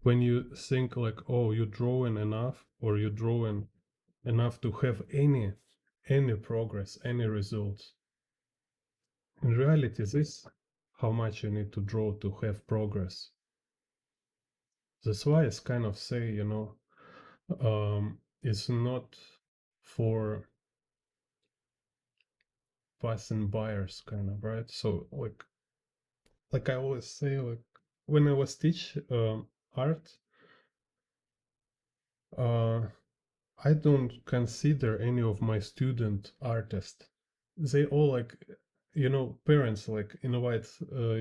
when you think like, oh, you're drawing enough, or you're drawing enough to have any progress, any results, in reality this how much you need to draw to have progress. That's why it's kind of say, it's not for passing buyers, kind of, right? So like I always say, like when I was teach art, uh I don't consider any of my student artists. They all like, parents like invite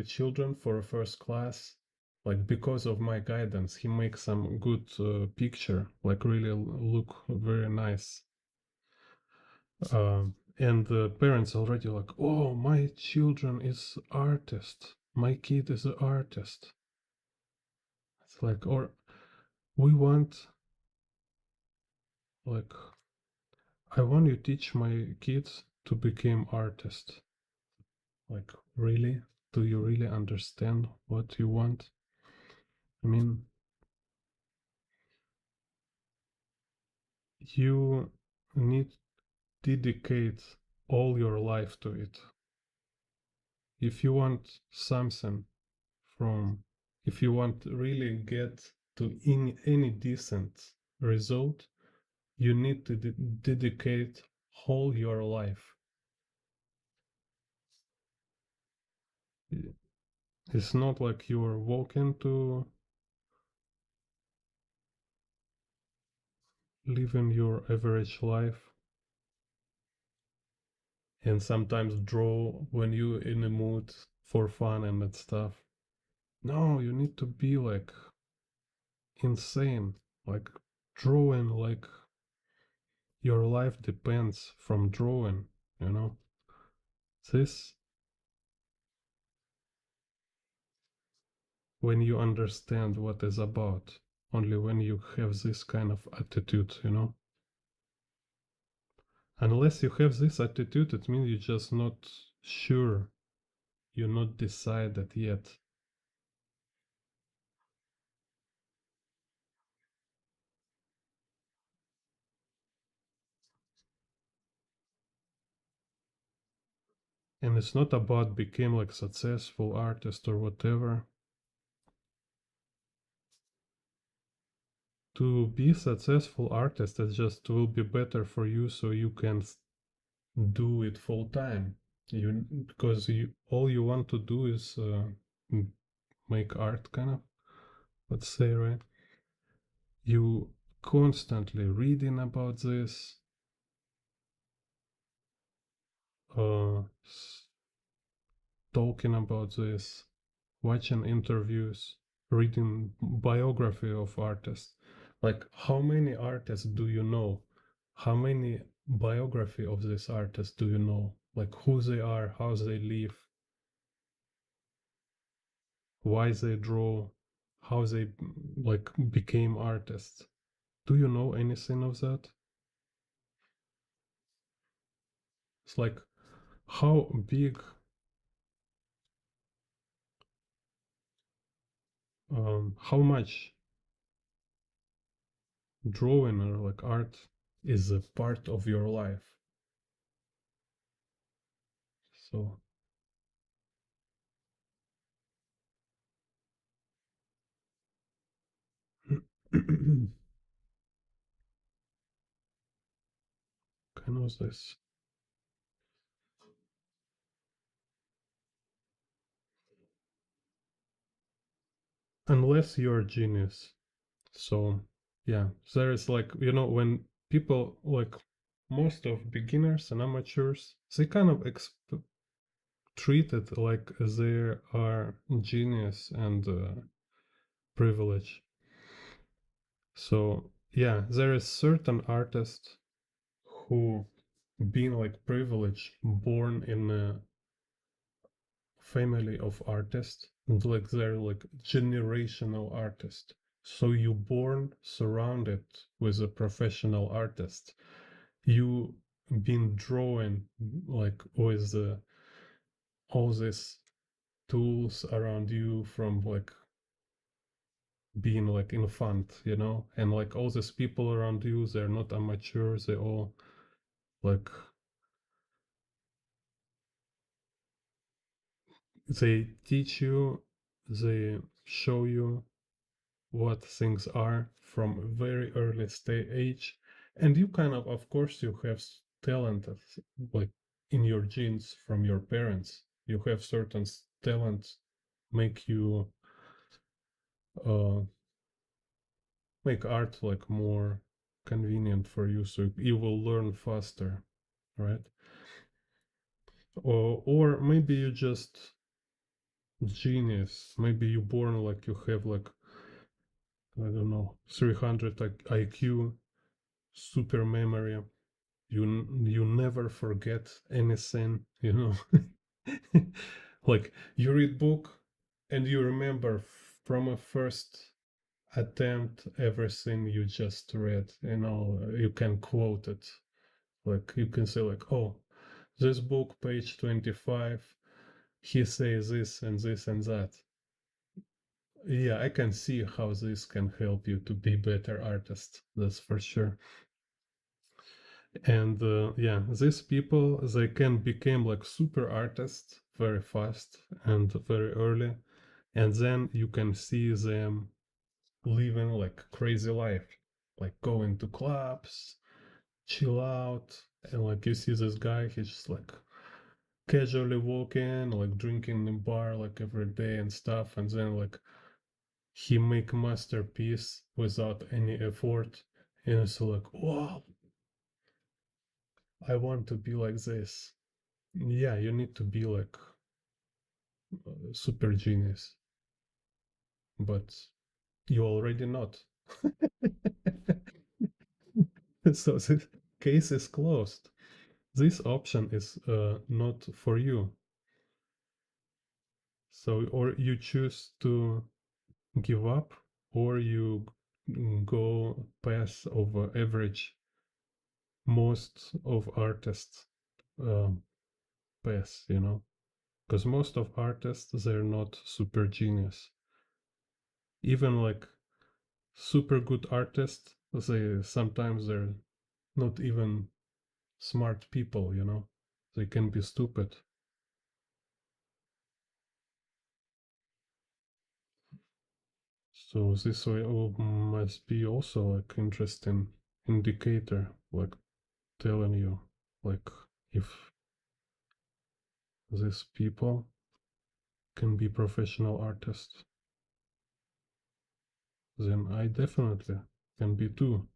children for a first class, like because of my guidance. He makes some good picture, like really look very nice. And the parents already like, oh, my children is artist. My kid is an artist. It's like, or we want like I want you teach my kids to become artist. Like, really? Do you really understand what you want? I mean, you need dedicate all your life to it. If you want something from, if you want to really get to any decent result, you need to dedicate whole your life. It's not like you're walking to living your average life and sometimes draw when you're in a mood for fun and that stuff. No, you need to be like insane, like drawing like your life depends from drawing, you know. This, when you understand what is about, only when you have this kind of attitude, you know. Unless you have this attitude, it means you're just not sure, you're not decided yet. And it's not about become like successful artist or whatever. To be successful artist, it just will be better for you, so you can do it full time. You because you all you want to do is make art, kind of. Let's say, right? You constantly reading about this, uh, talking about this, watching interviews, reading biography of artists. Like, how many artists do you know? How many biography of this artist do you know? Like who they are, how they live, why they draw, how they like became artists. Do you know anything of that? It's like how big, how much drawing or like art is a part of your life. So kind of this. Unless you're a genius. So yeah, there is like, you know, when people like most of beginners and amateurs, they kind of treat it like they are genius and privilege. So yeah, there is certain artists who being like privileged, born in a family of artists, and like they're like generational artists. So you born surrounded with a professional artist. You been drawing like with all these tools around you from like being like infant, you know, and like all these people around you, they're not amateurs, they all like they teach you, they show you what things are from a very early age, and you kind of course you have talent like in your genes from your parents. You have certain talents make you uh, make art like more convenient for you, so you will learn faster, right? Or maybe you just genius. Maybe you born like you have like, I don't know, 300 IQ, super memory. You never forget anything, you know. Like you read book and you remember from a first attempt everything you just read, you know. You can quote it, like you can say like, oh, this book page 25, he says this and this and that. Yeah, I can see how this can help you to be better artist, that's for sure. And yeah, these people, they can become like super artists very fast and very early, and then you can see them living like crazy life, like going to clubs, chill out, and like you see this guy, he's just like casually walking, like drinking in bar like every day and stuff, and then like he make masterpiece without any effort, And it's like, wow, I want to be like this. Yeah, you need to be like super genius, but you already not. So this case is closed. This option is not for you. So, or you choose to give up, or you go path of average. Most of artists uh, pass, because most of artists they're not super genius. Even like super good artists, they sometimes they're not even smart people. They can be stupid. So this way must be also like interesting indicator, like telling you like if these people can be professional artists, then I definitely can be too,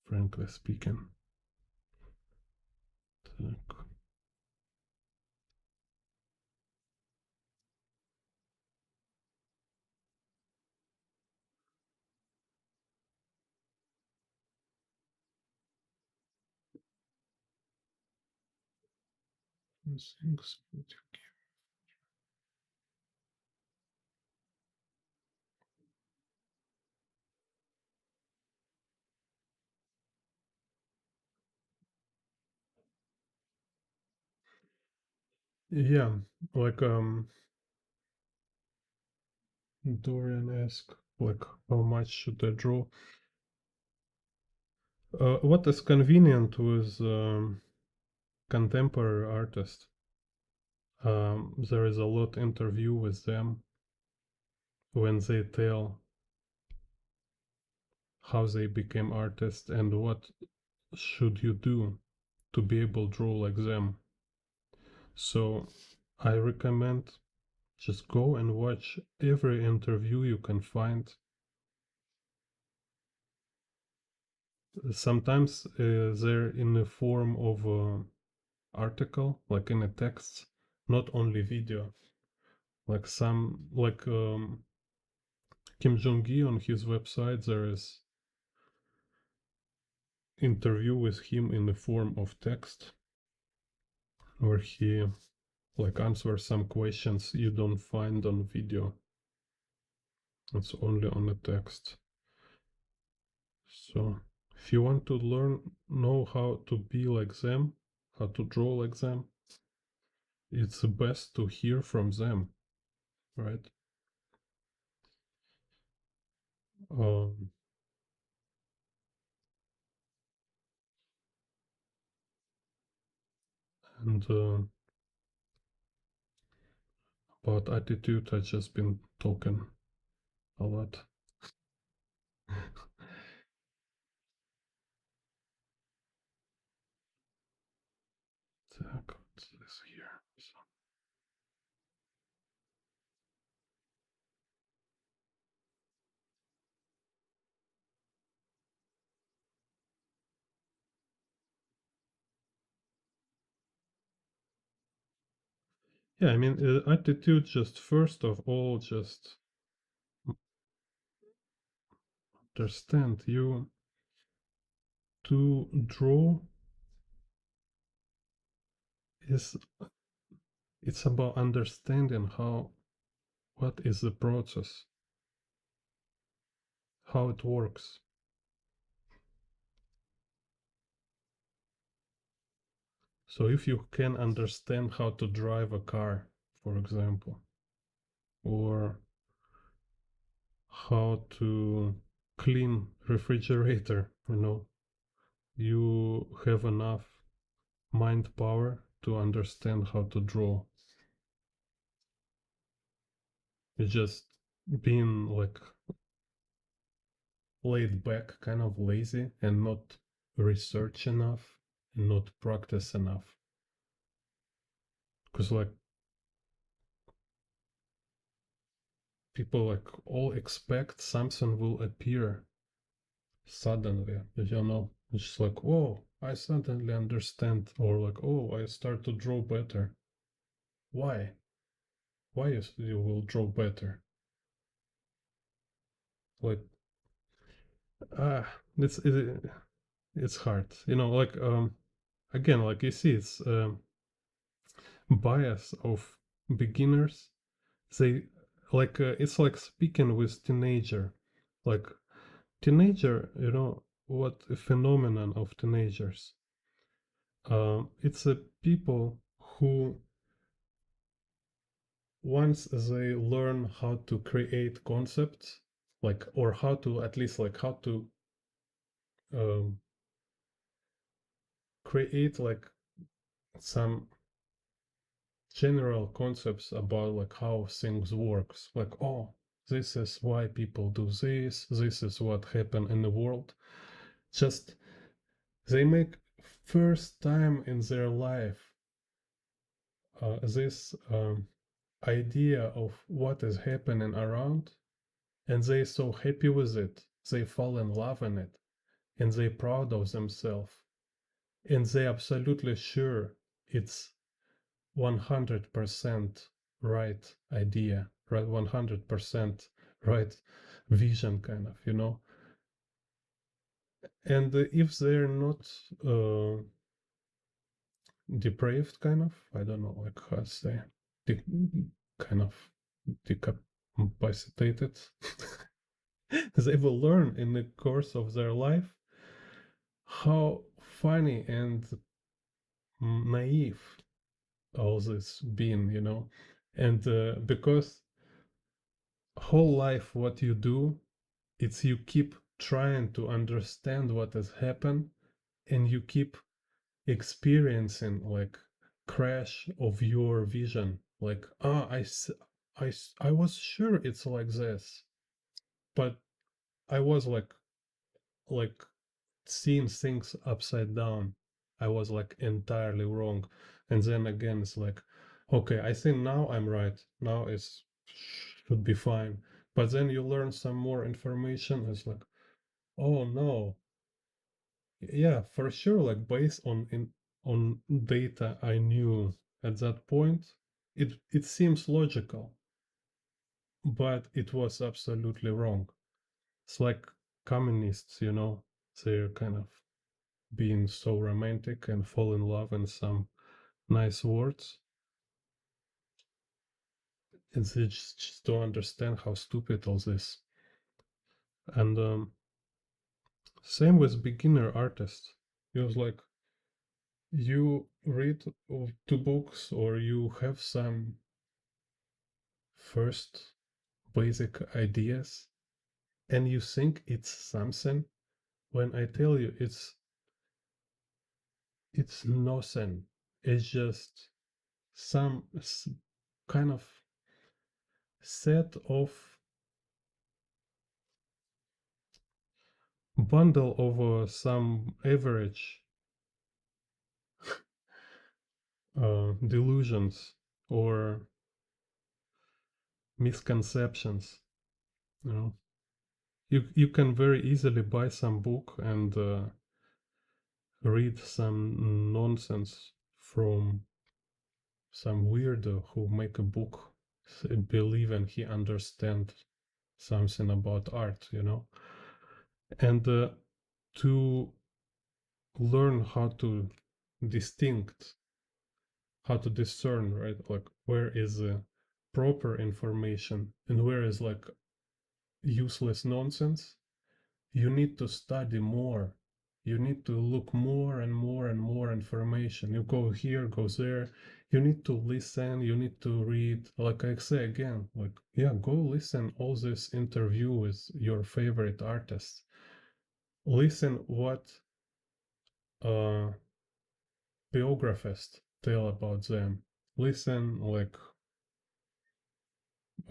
frankly speaking. Так, things. Yeah, like Dorian asked, like how much should I draw? What is convenient with contemporary artists? There is a lot interview with them when they tell how they became artists and what should you do to be able to draw like them. So I recommend just go and watch every interview you can find. Sometimes they're in the form of article, like in a text, not only video. Like Kim Jong-gi on his website, there is interview with him in the form of text, where he like answers some questions you don't find on video. It's only on the text. So if you want to know how to be like them, how to draw like them, it's best to hear from them, right? Um, and about attitude, I just been talking a lot. Так, what's this here? So, yeah, I mean, attitude just first of all, just understand you to draw is it's about understanding what is the process, how it works. So if you can understand how to drive a car, for example, or how to clean refrigerator, you have enough mind power to understand how to draw. It's just being like laid back, kind of lazy, and not research enough and not practice enough. Because like people like all expect something will appear suddenly, you know. It's just like, oh, I suddenly understand, or like, oh, I start to draw better. Why? Why you will draw better? Like, ah, it's hard, you know. Like, again, like you see, it's bias of beginners. They like it's like speaking with teenager, like teenager. You know what a phenomenon of teenagers. It's a people who once they learn how to create concepts, like or how to at least like how to um, create like some general concepts about like how things works, like oh, this is why people do this is what happened in the world. Just they make first time in their life this idea of what is happening around, and they so happy with it, they fall in love in it, and they proud of themselves, and they absolutely sure it's 100% right idea, right? 100% right vision, kind of, you know. And if they're not uh, depraved, kind of, I don't know, like how to say, de- kind of decapacitated, they will learn in the course of their life how funny and naive all this been, you know. And because whole life what you do, it's you keep trying to understand what has happened, and you keep experiencing like crash of your vision, like I was sure it's like this, but I was like seeing things upside down. I was like entirely wrong. And then again, it's like, okay, I think now I'm right. Now it's should be fine. But then you learn some more information. It's like, oh no, yeah, for sure. Like based on data I knew at that point, it seems logical, but it was absolutely wrong. It's like communists, you know, they're kind of being so romantic and fall in love in some nice words, and they just don't understand how stupid all this. And same with beginner artists. It was like you read two books or you have some first basic ideas and you think it's something, when I tell you it's nothing. It's just some kind of set of bundle of some average delusions or misconceptions. You know, you can very easily buy some book and read some nonsense from some weirdo who make a book believing he understand something about art, you know. And to learn how to distinct, how to discern, right, like where is proper information and where is like useless nonsense, you need to study more. You need to look more and more and more information. You go here, go there. You need to listen. You need to read. Like I say again, like yeah, go listen all this interview with your favorite artists. Listen what uh biographists tell about them. Listen like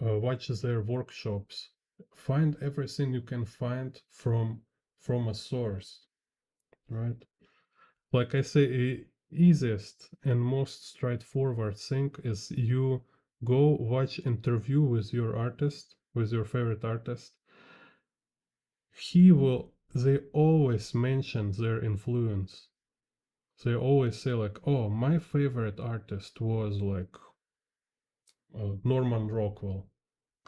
watch their workshops. Find everything you can find from a source, right? Like I say, easiest and most straightforward thing is you go watch interview with your artist with your favorite artist, he will they always mention their influence. They always say like, oh, my favorite artist was like Norman Rockwell.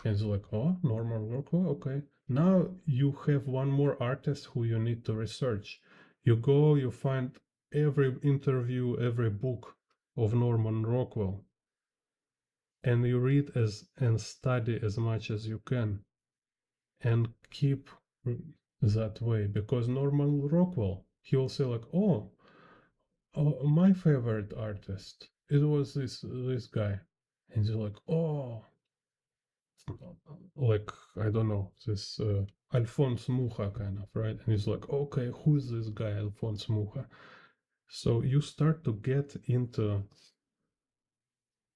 And it's like, oh, Norman Rockwell, okay. Now you have one more artist who you need to research. You go, you find every interview, every book of Norman Rockwell, and you read as and study as much as you can, and keep that way, because Norman Rockwell, he will say like, oh, my favorite artist, it was this guy, and you're like, oh, like I don't know, this Alphonse Mucha kind of, right? And he's like, okay, who is this guy, Alphonse Mucha? So you start to get into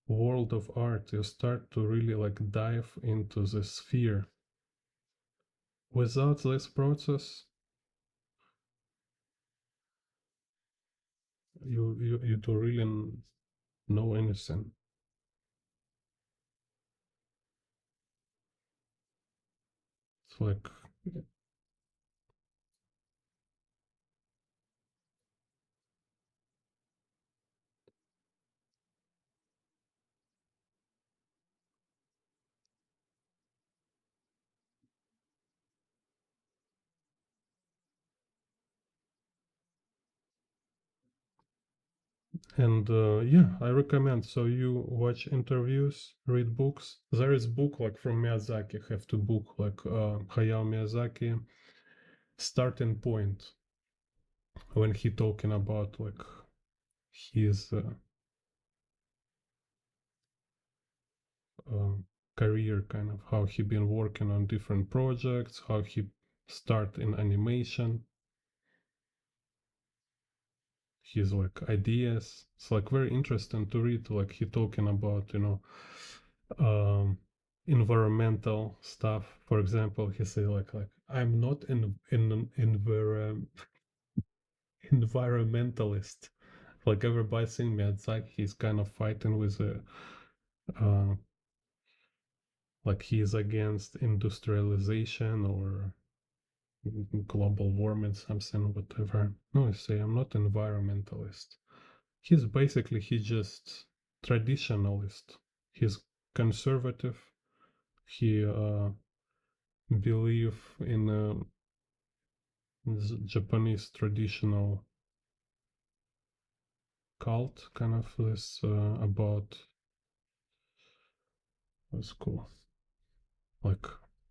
world of art. You start to really like dive into the sphere. Without this process, you don't really know anything. It's like, and yeah, I recommend. So you watch interviews, read books. There is book like from Miyazaki. Have to book like Hayao Miyazaki, Starting Point, when he talking about like his uh, career, kind of how he been working on different projects, how he start in animation, his like ideas. It's like very interesting to read. Like he talking about um, environmental stuff. For example, he say like I'm not in environmentalist. Like everybody saying Miyazaki, he's kind of fighting with a uh, like he is against industrialization or global warming, something, whatever. No, I say I'm not environmentalist. He's just traditionalist. He's conservative. He believe in Japanese traditional cult, kind of this about what's cool, like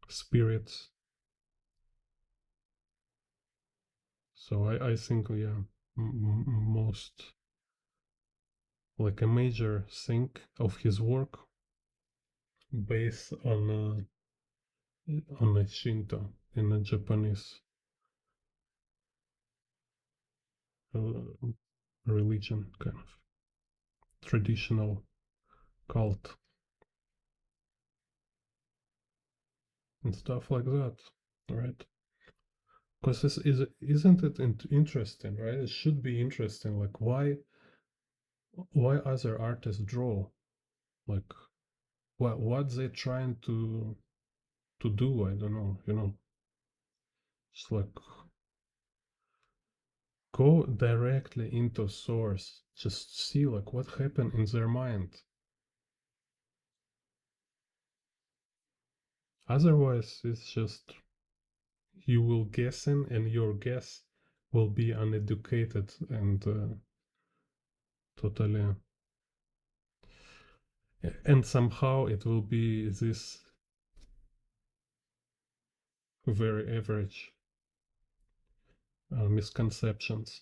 spirits. So I think yeah, most like a major thing of his work based on a Shinto in a Japanese uh, religion, kind of traditional cult and stuff like that, right? Because this isn't it interesting, right? It should be interesting. Like why other artists draw? Like what they trying to do? I don't know. It's like go directly into source. Just see like what happened in their mind. Otherwise, it's just you will guessing, and your guess will be uneducated and totally, and somehow it will be this very average misconceptions,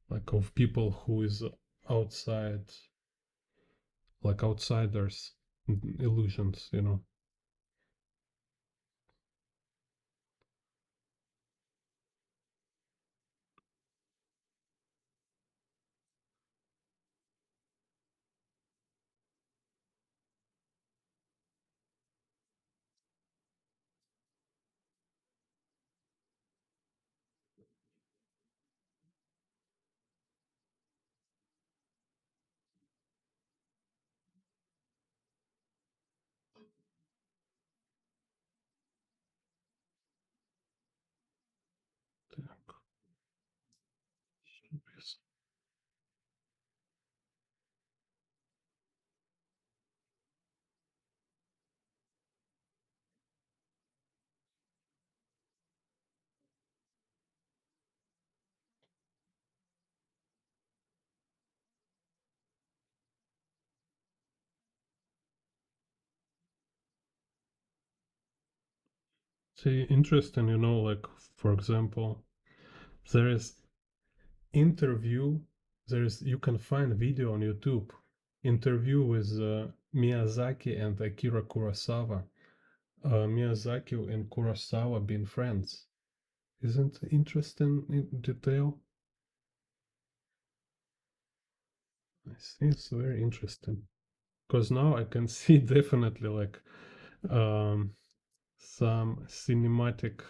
like of people who is outside, like outsiders, illusions. See, interesting, like for example, there is interview, there's you can find video on YouTube, interview with Miyazaki and Akira Kurosawa. Miyazaki and Kurosawa being friends. Isn't interesting in detail? I think it's very interesting because now I can see definitely like some cinematic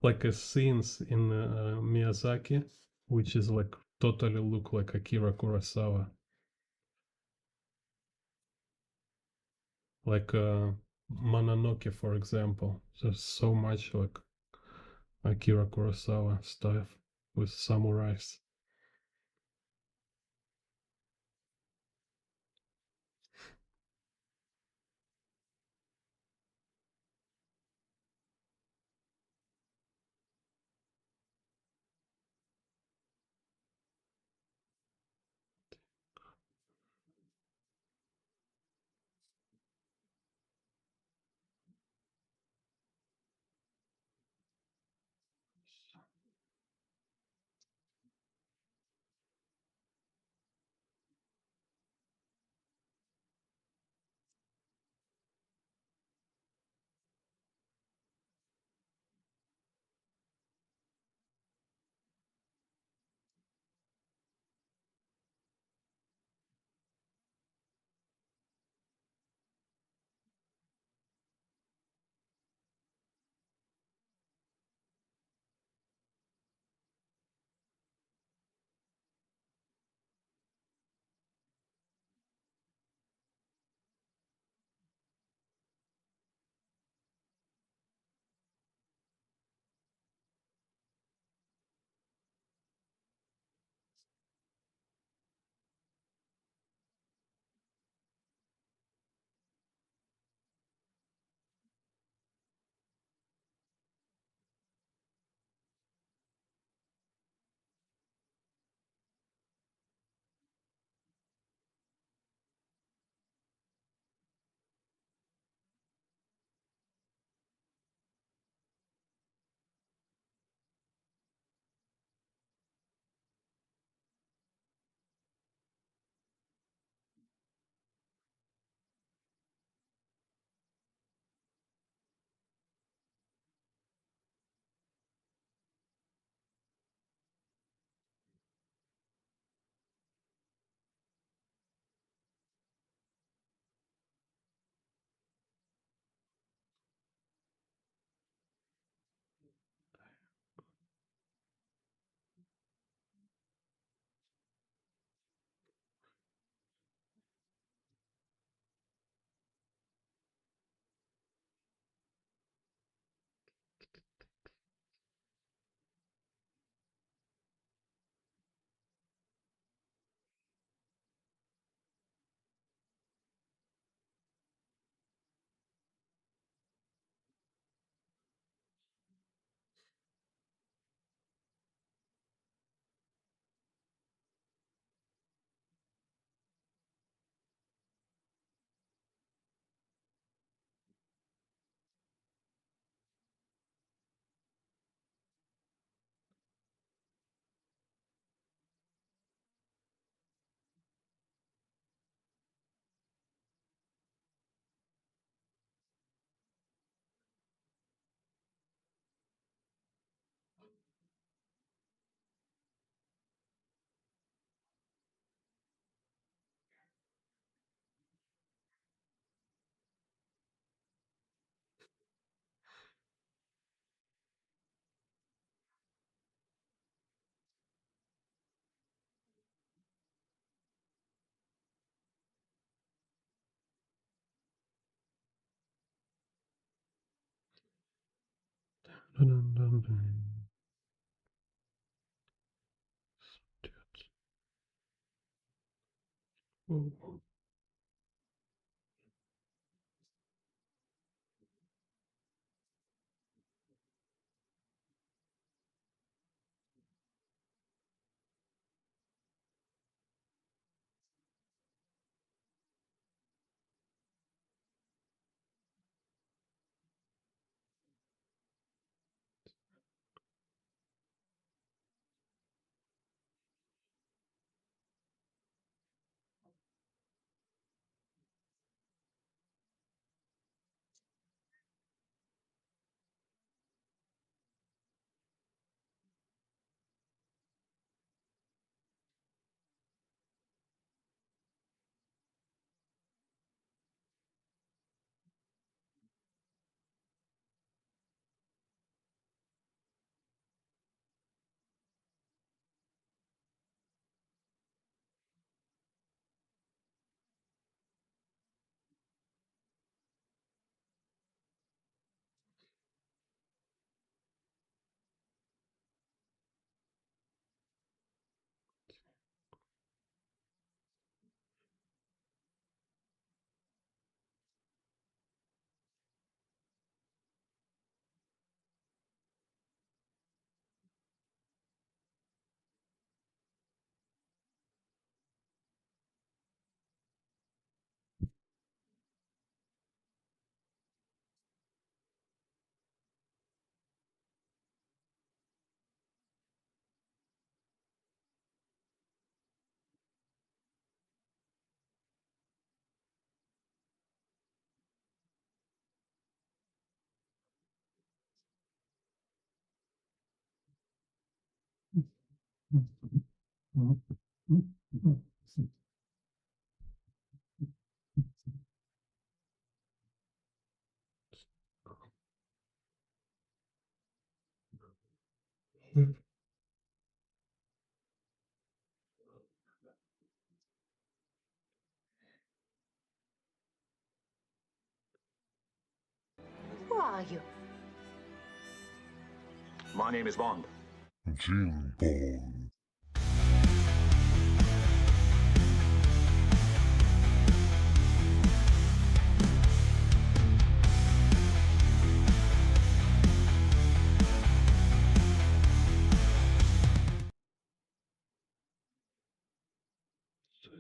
like a scenes in Miyazaki, which is like totally look like Akira Kurosawa, like Mononoke, for example. There's so much like Akira Kurosawa stuff with samurais. Dun, dun, dun. Oh. Who are you? My name is Bond. Jim Bond.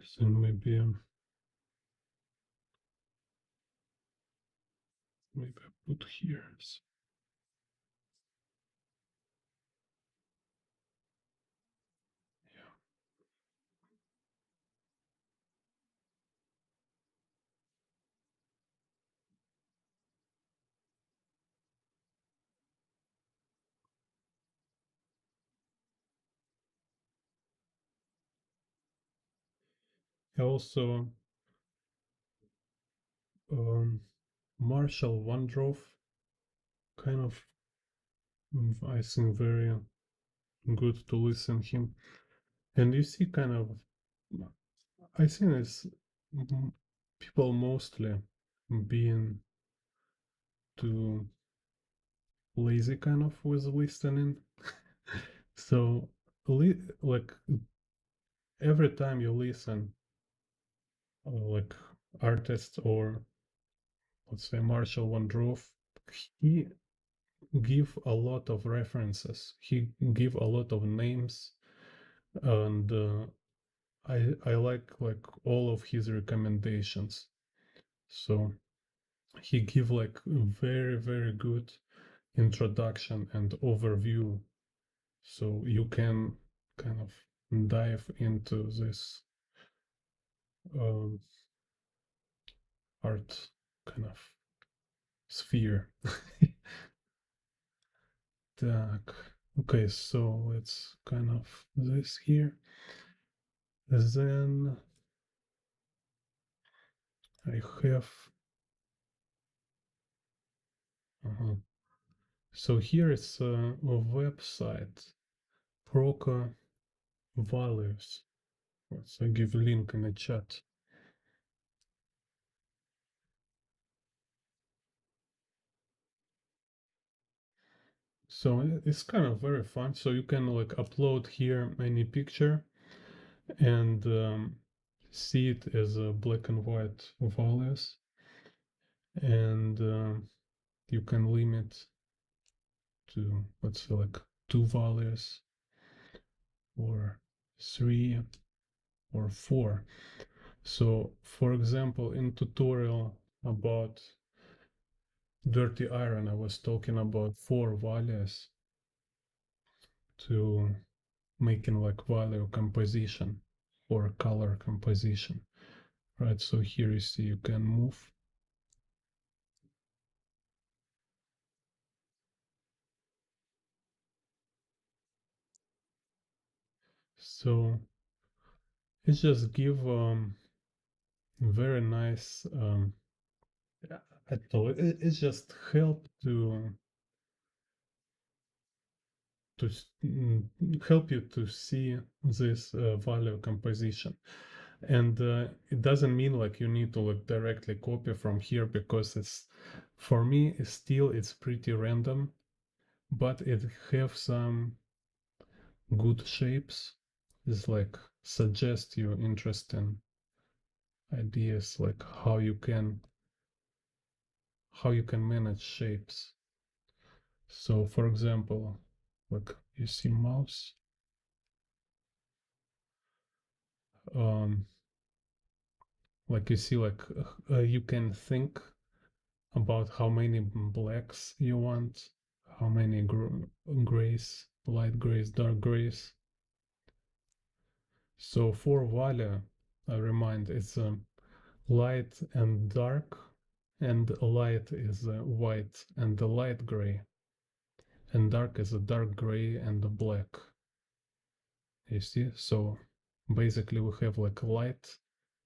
So maybe I put here. Also, Marshall Wandroff, kind of, I think very good to listen him. And you see, kind of, I think it's people mostly being too lazy, kind of, with listening. So, like every time you listen, like artist or let's say Marshall Wandroff, he give a lot of references. He give a lot of names, and I like all of his recommendations. So he give like very good introduction and overview, so you can kind of dive into this um, art kind of sphere. Так. Okay, so let's kind of this here. Then I have. So here is a website, Proca Values. So I give a link in the chat. So it's kind of very fun. So you can like upload here any picture and see it as a black and white values, and you can limit to, let's say, like 2 values or 3 or 4. So for example, in tutorial about dirty iron, I was talking about 4 values to making like value composition or color composition, right? So here you see you can move. So it just give very nice it just help to help you to see this value composition. And it doesn't mean like you need to like directly copy from here, because it's, for me, it's pretty random, but it have some good shapes. It's like suggest you interesting ideas, like how you can manage shapes. So for example, like you see mouse, like you see, like you can think about how many blacks you want, how many grays, light grays, dark grays. So for value, I remind, it's light and dark, and light is white and the light gray, and dark is a dark gray and a black. You see? So basically we have like light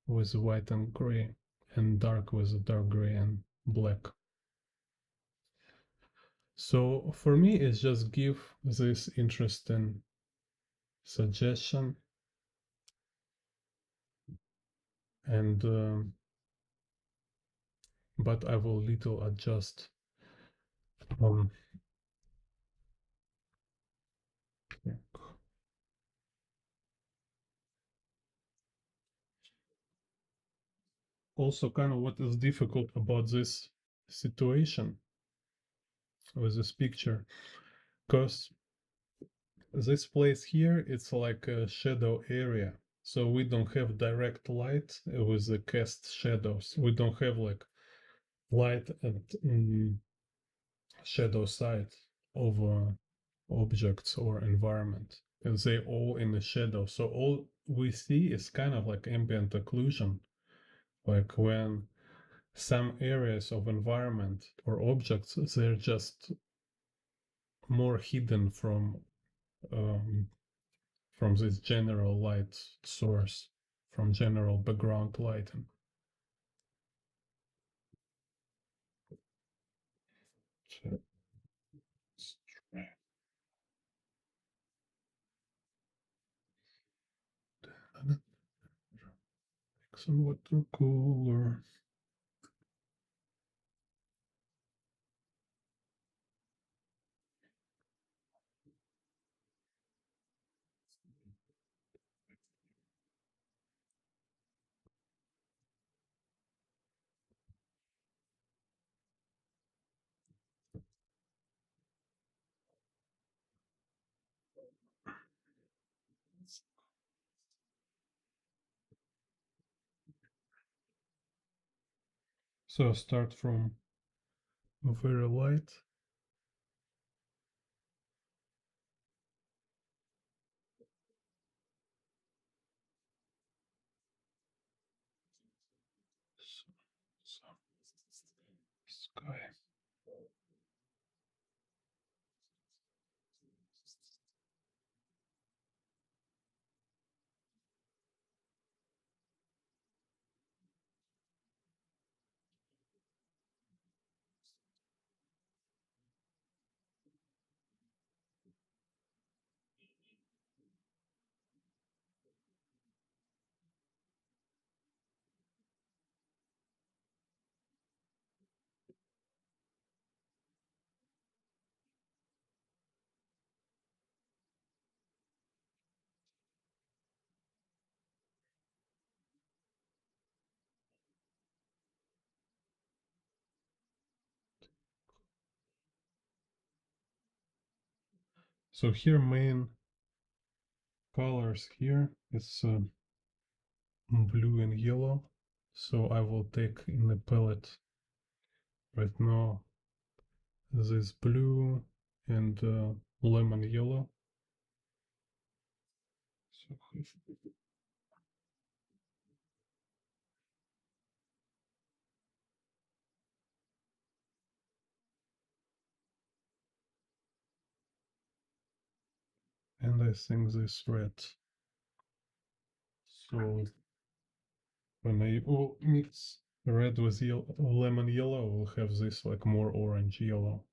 with white and gray, and dark with dark gray and black. So for me, it's just give this interesting suggestion, and but I will little adjust. Um, yeah. Also, kind of what is difficult about this situation with this picture, because this place here, it's like a shadow area. So we don't have direct light with the cast shadows. We don't have like light and shadow side of objects or environment. And they all in the shadow. So all we see is kind of like ambient occlusion. Like when some areas of environment or objects, they're just more hidden from this general light source, from general background lighting. So let's try make some watercolor. So I start from very light. Sun, sky. So here main colors here is blue and yellow. So I will take in the palette right now this blue and lemon yellow. So and I think this red. So when I will mix red with yellow, lemon yellow, we'll have this like more orange yellow.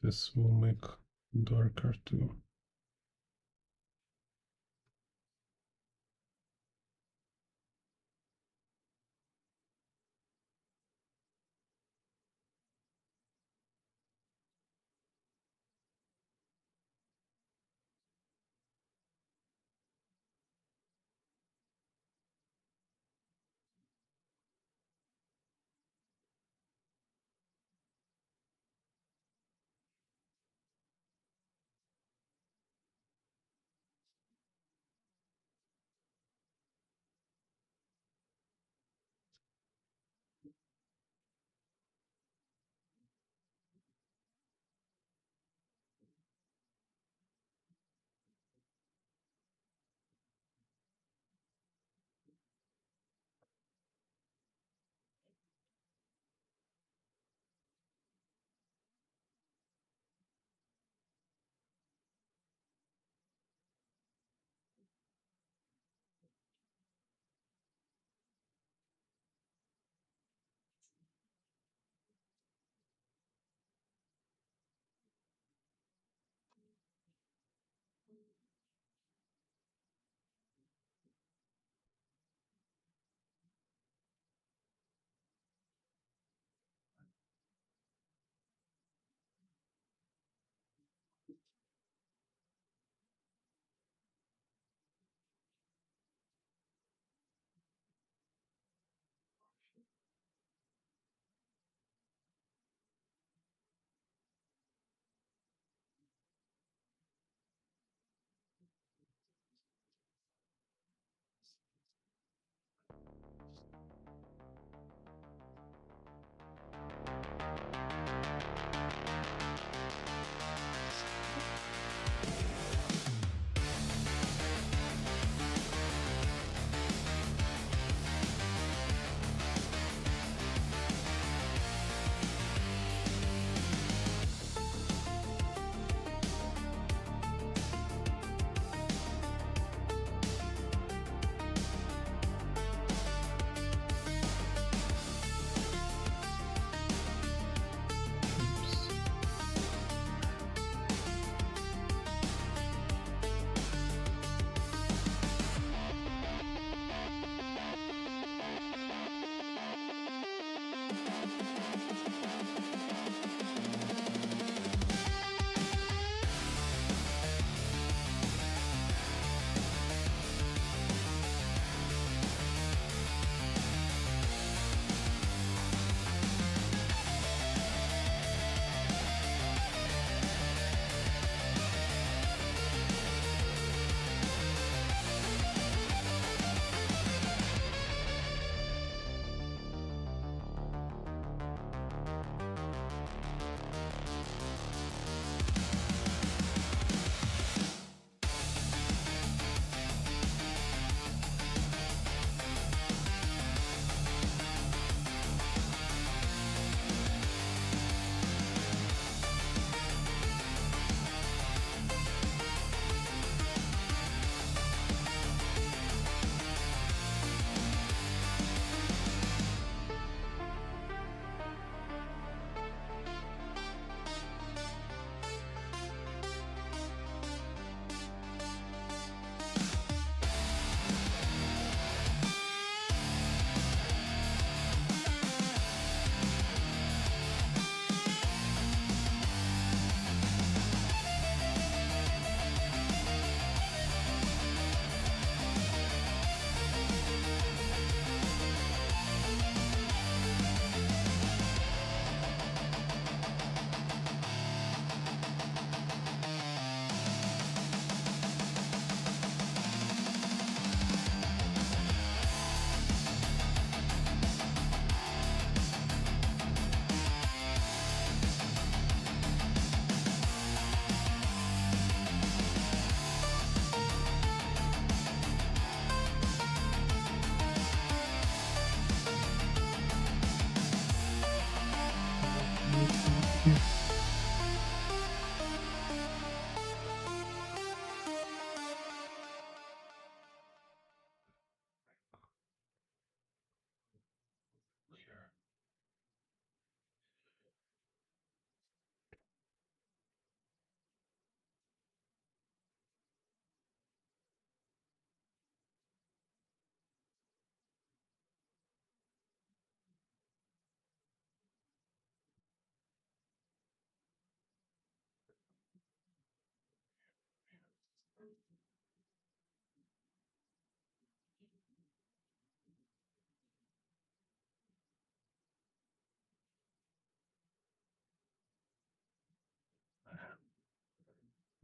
this will make darker too.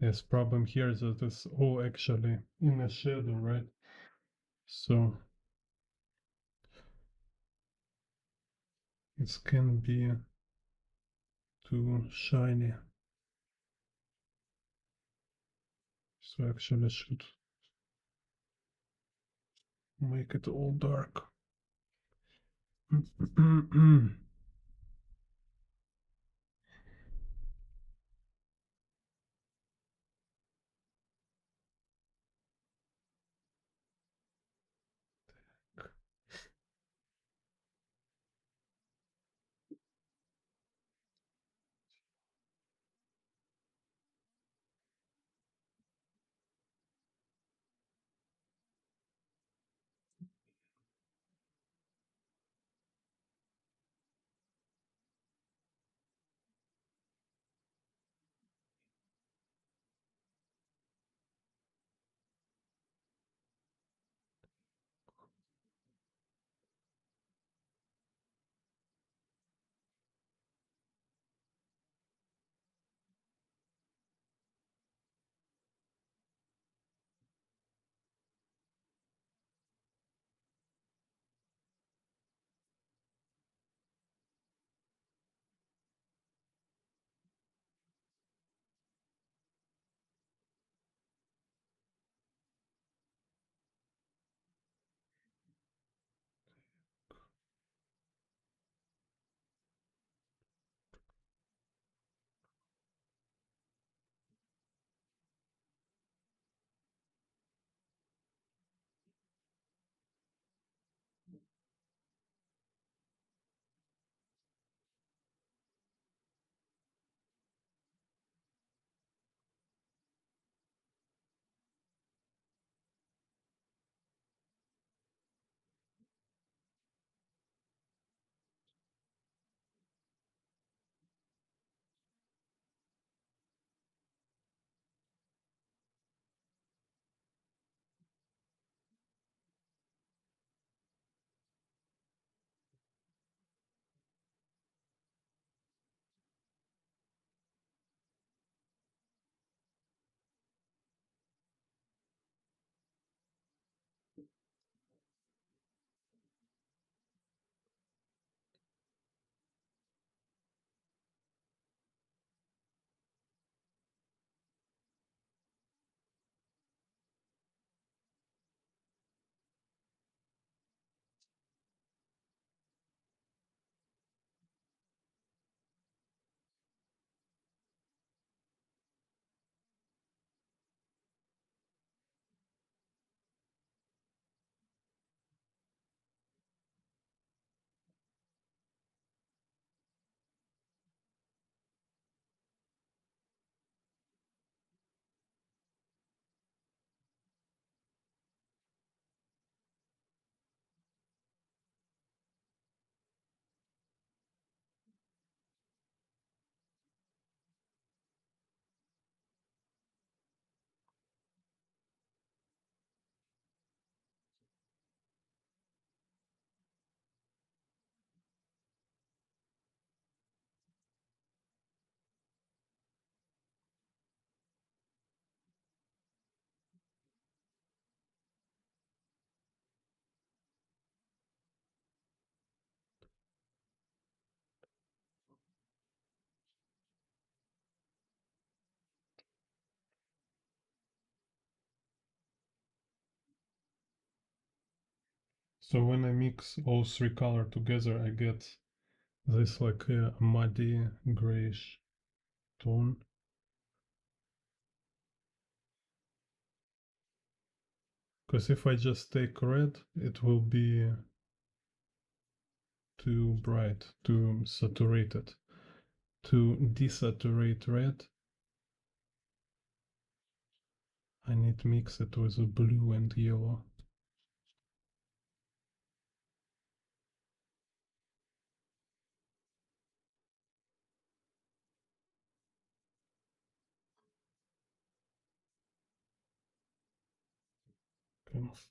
Yes, problem here is that it's all actually in a shadow, right? So it can be too shiny. So actually should make it all dark. So when I mix all three colors together, I get this like a muddy grayish tone. Because if I just take red, it will be too bright, too saturated. To desaturate red, I need to mix it with blue and yellow. Kind of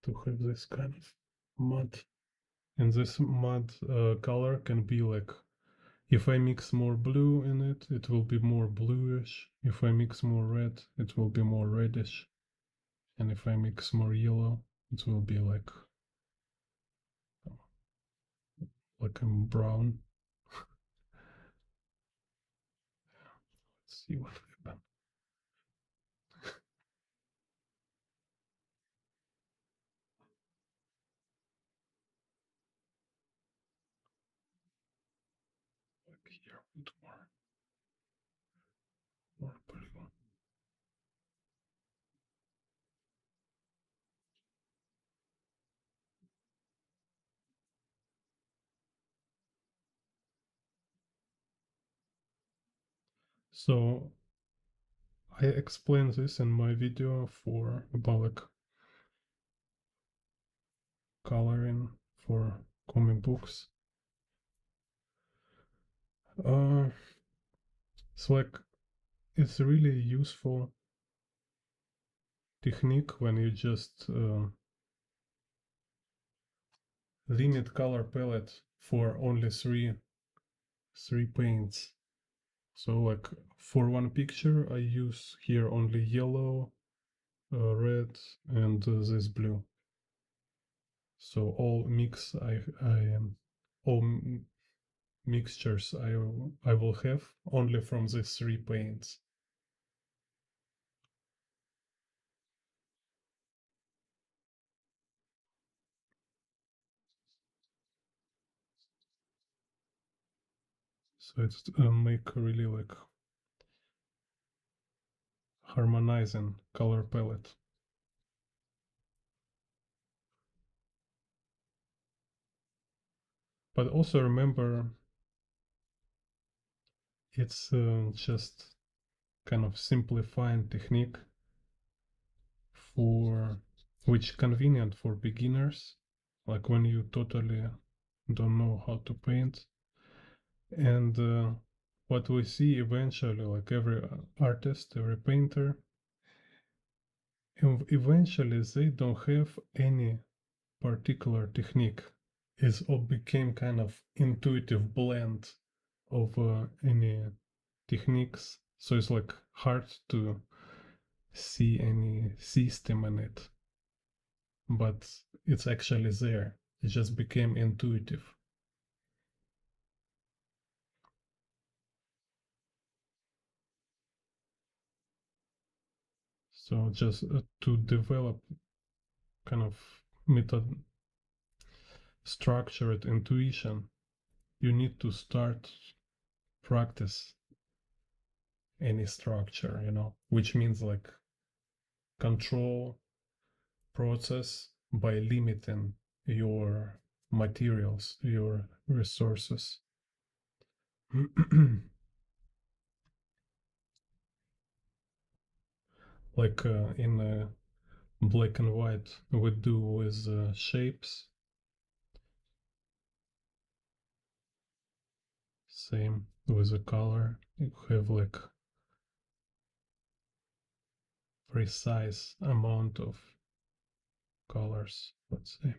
to have this kind of mud. And this mud color can be like If I mix more blue in it, it will be more bluish. If I mix more red, it will be more reddish. And if I mix more yellow, it will be like a brown. Let's see what happened. Like here with more blue. So I explained this in my video for about like coloring for comic books. Uh, it's like it's really useful technique when you just limit color palette for only three paints. So like for one picture, I use here only yellow, red, and this blue. So all all mixtures I will have only from these three paints. So it's make really like harmonizing color palette. But also remember, it's just kind of simplifying technique for which convenient for beginners, like when you totally don't know how to paint. And what we see eventually, like every artist, every painter, eventually they don't have any particular technique. It all became kind of intuitive blend of any techniques. So it's like hard to see any system in it, but it's actually there. It just became intuitive. So just to develop kind of method structured intuition, you need to start practice any structure, which means like control process by limiting your materials, your resources. Like in black and white, we do with shapes. Same with the color. You have like precise amount of colors, let's say.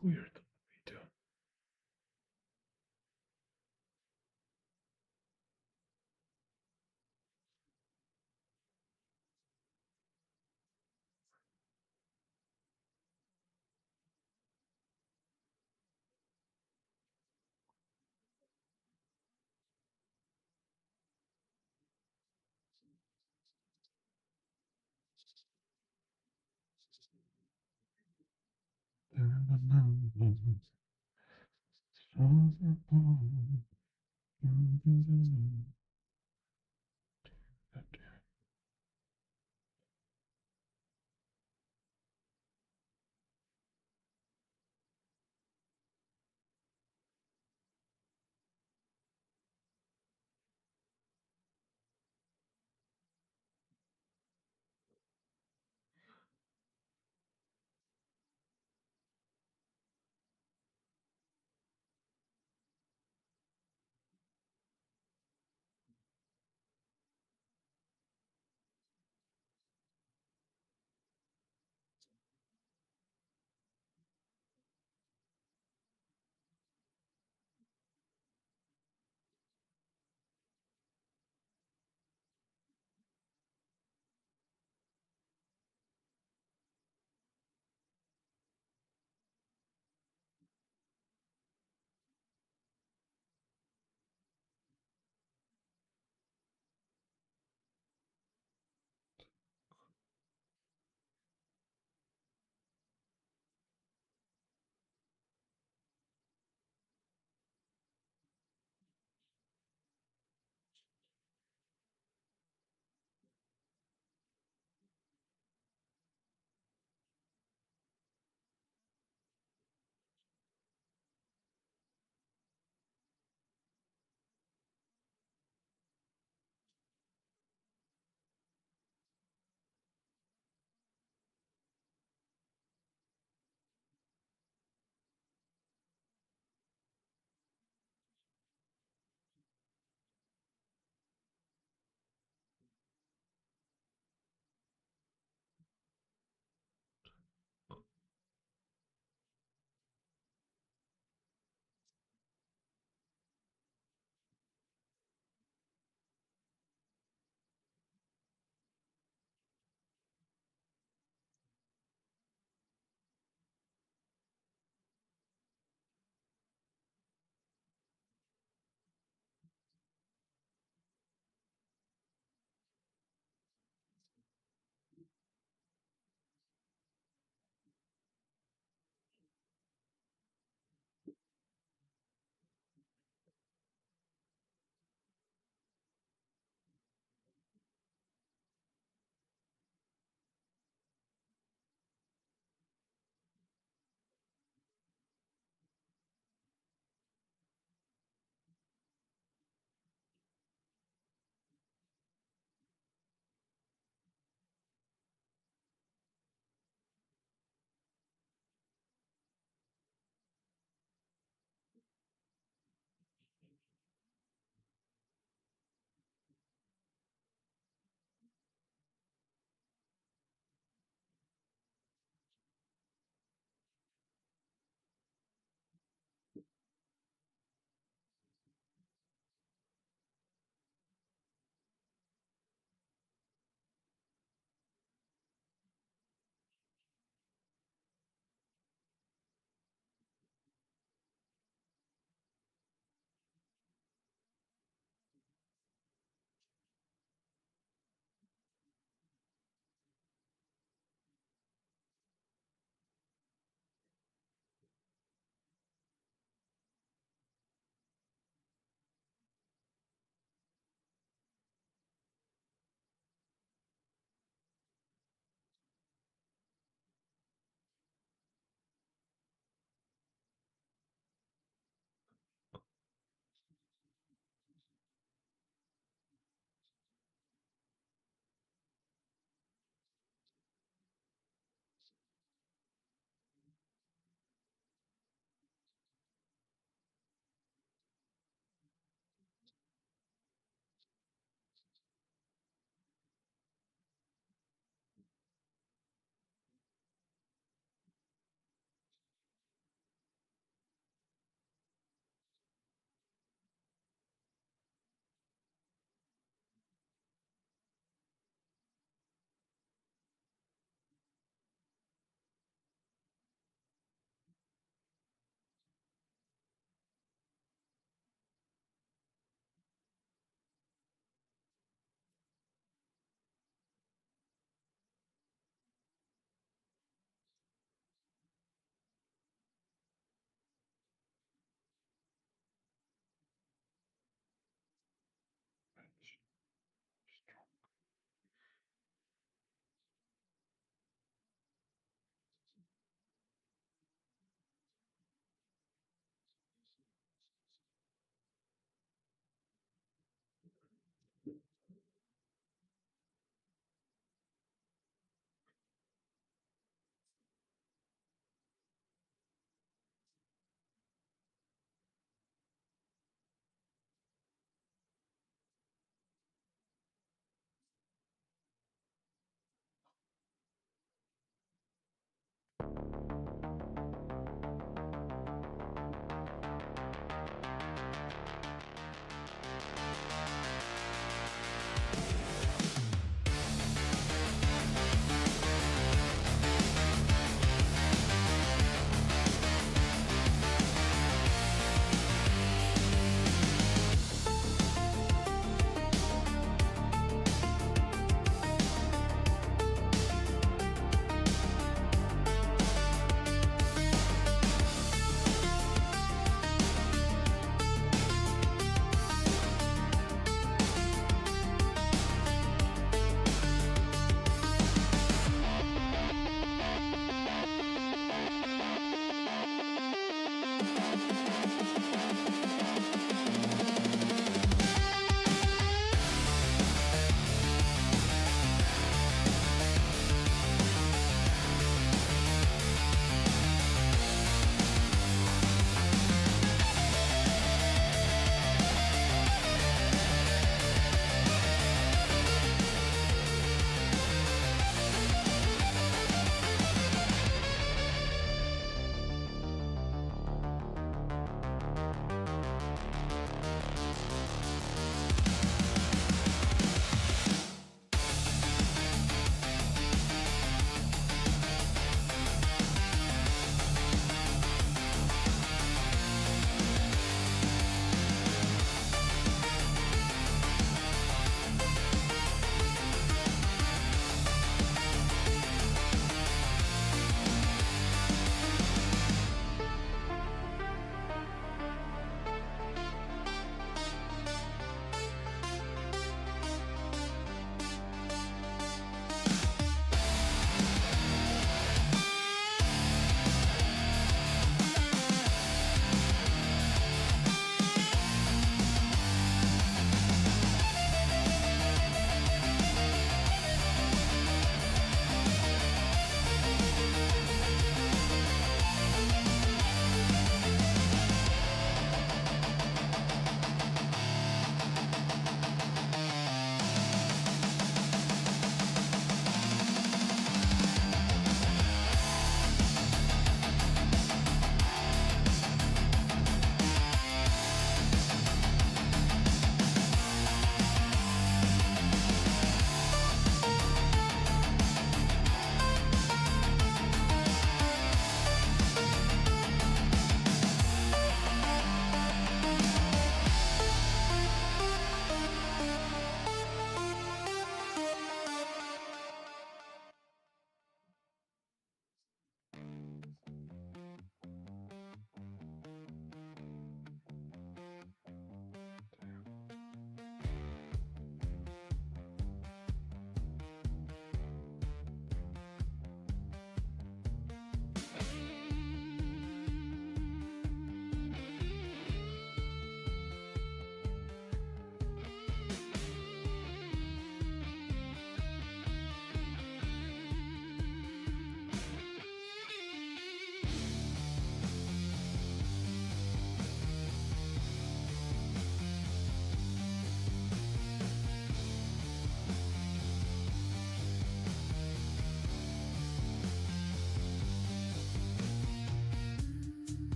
Weird video.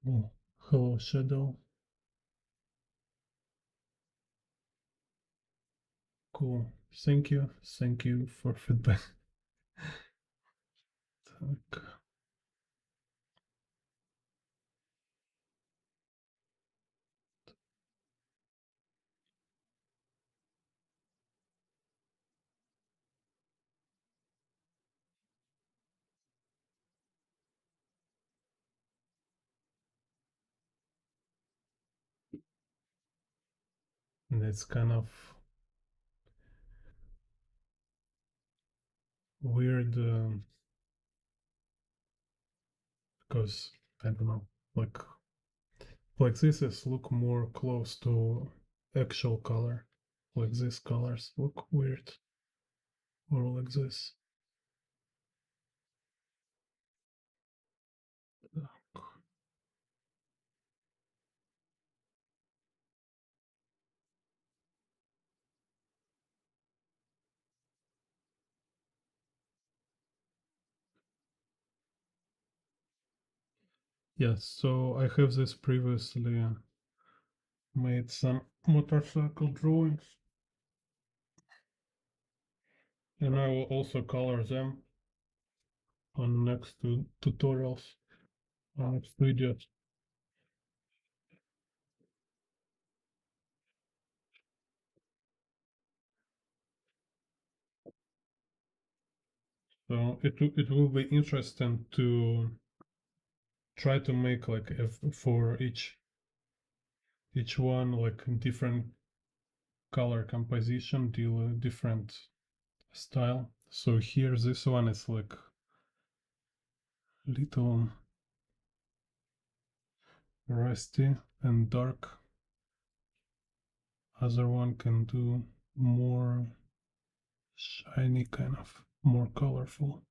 Oh, hello, Shadow. Cool. Thank you. Thank you for feedback. Так, it's kind of weird because I don't know, like this is look more close to actual color. Like these colors look weird, or like this. Yes, so I have this previously made some motorcycle drawings, and I will also color them on next tutorials on next videos. So it will be interesting to try to make like for each one like different color composition, deal a different style. So here this one is like little rusty and dark. Other one can do more shiny, kind of more colorful.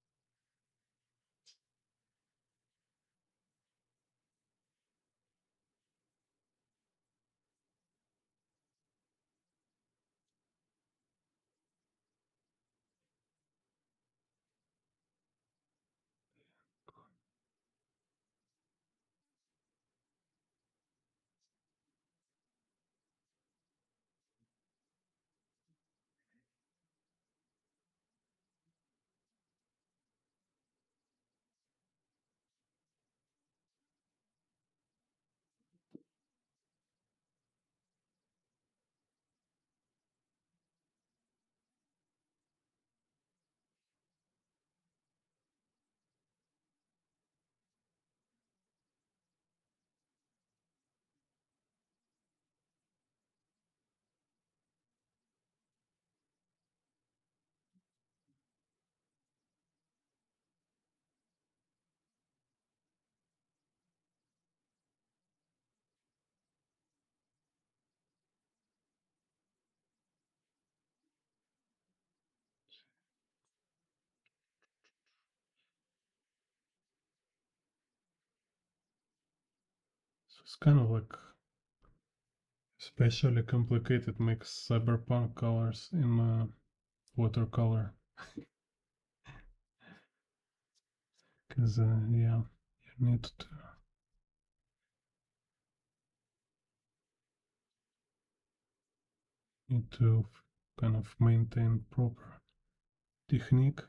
So it's kind of like especially complicated makes cyberpunk colors in watercolor because yeah, you need to kind of maintain proper technique.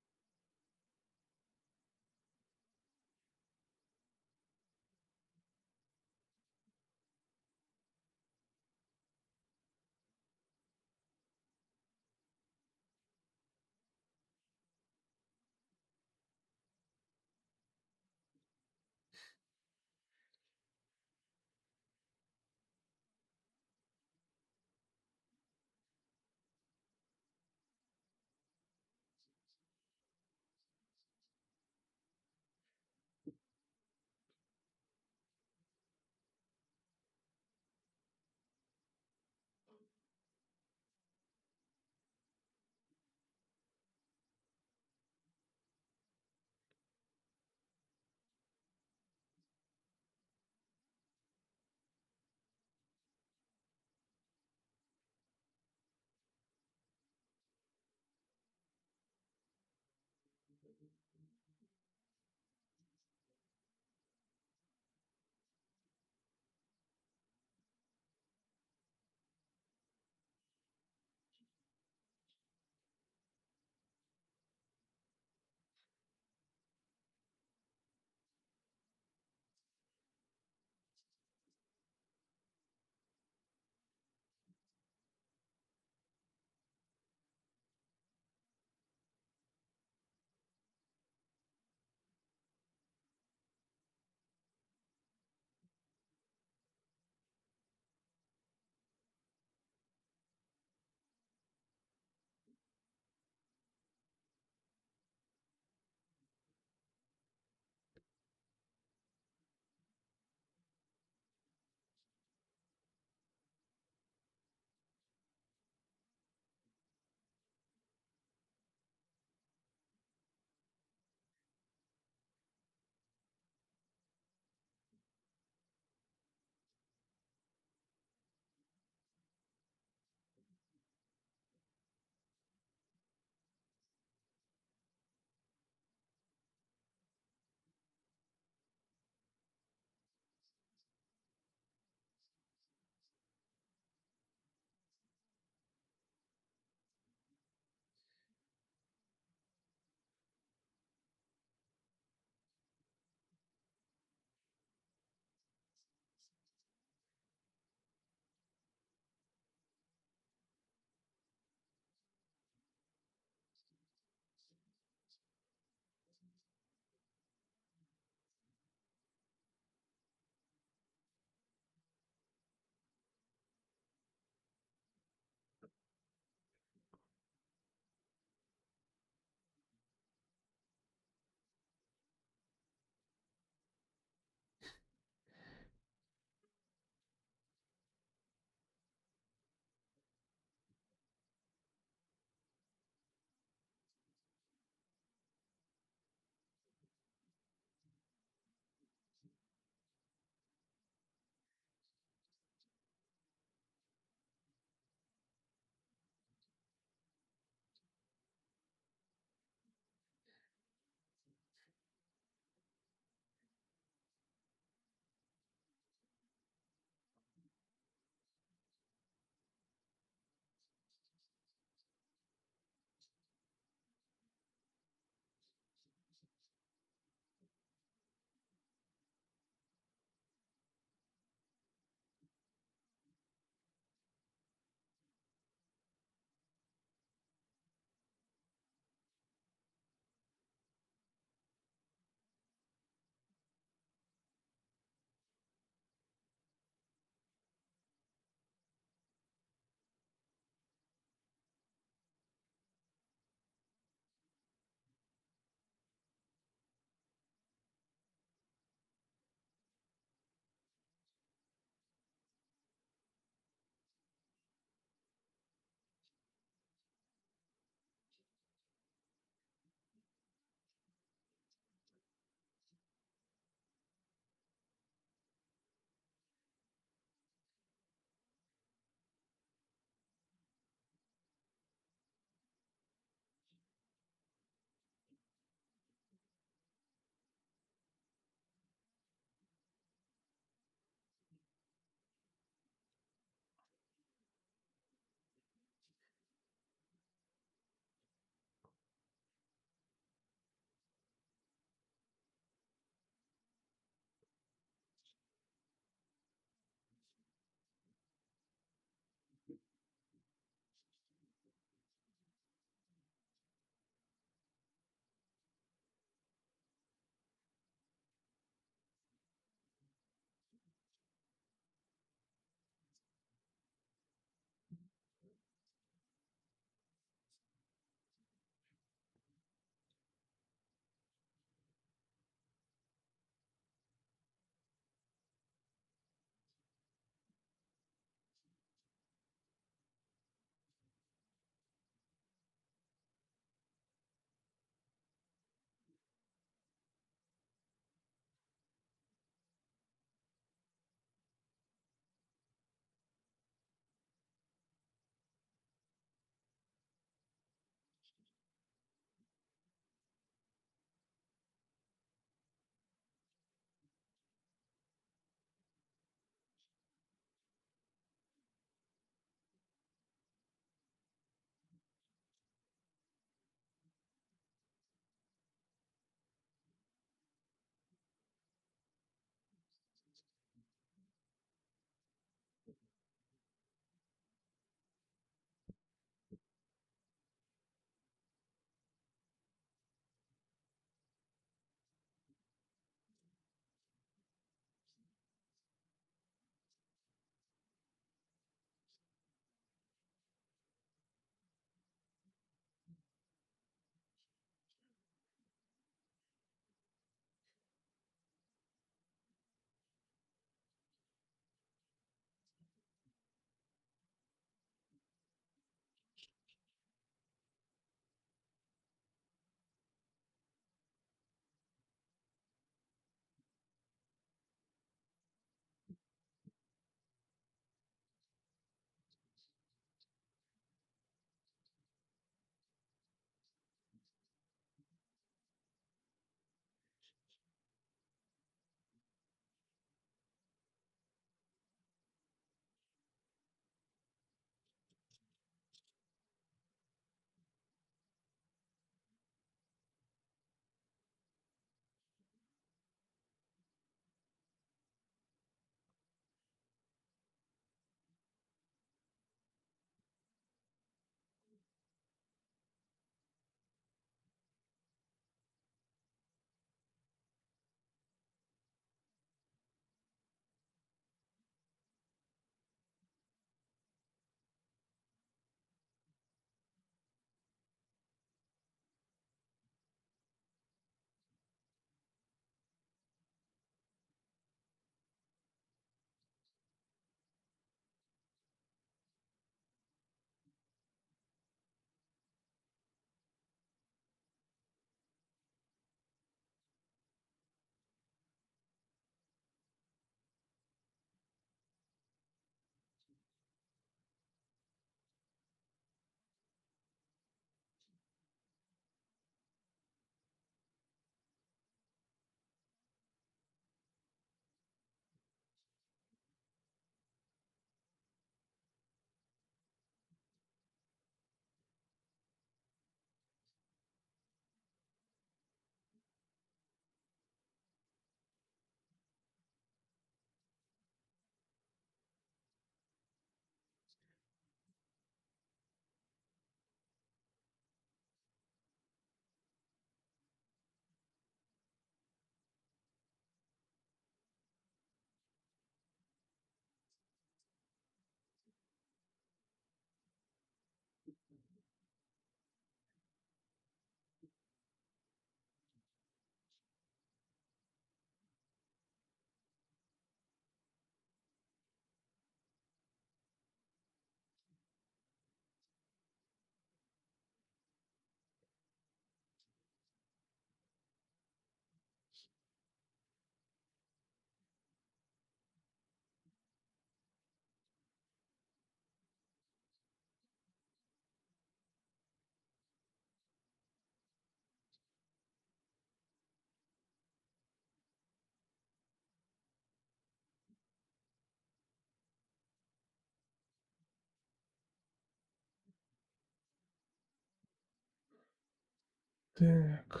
Так.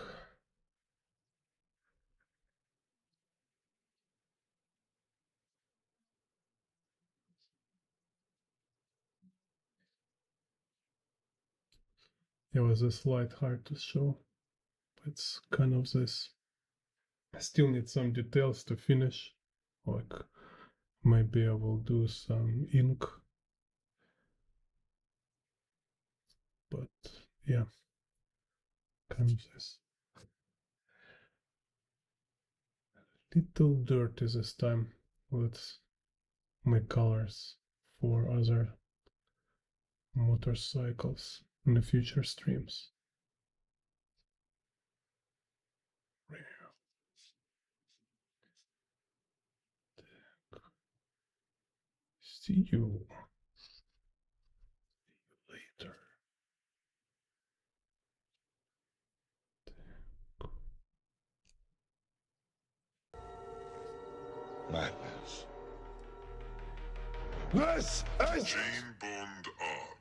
It was a slide hard to show. It's kind of this. I still need some details to finish. Like maybe I will do some ink. But yeah, comes this. Little dirty this time. Let's make colors for other motorcycles in the future streams. See you later. Madness. This is Jane Bond art.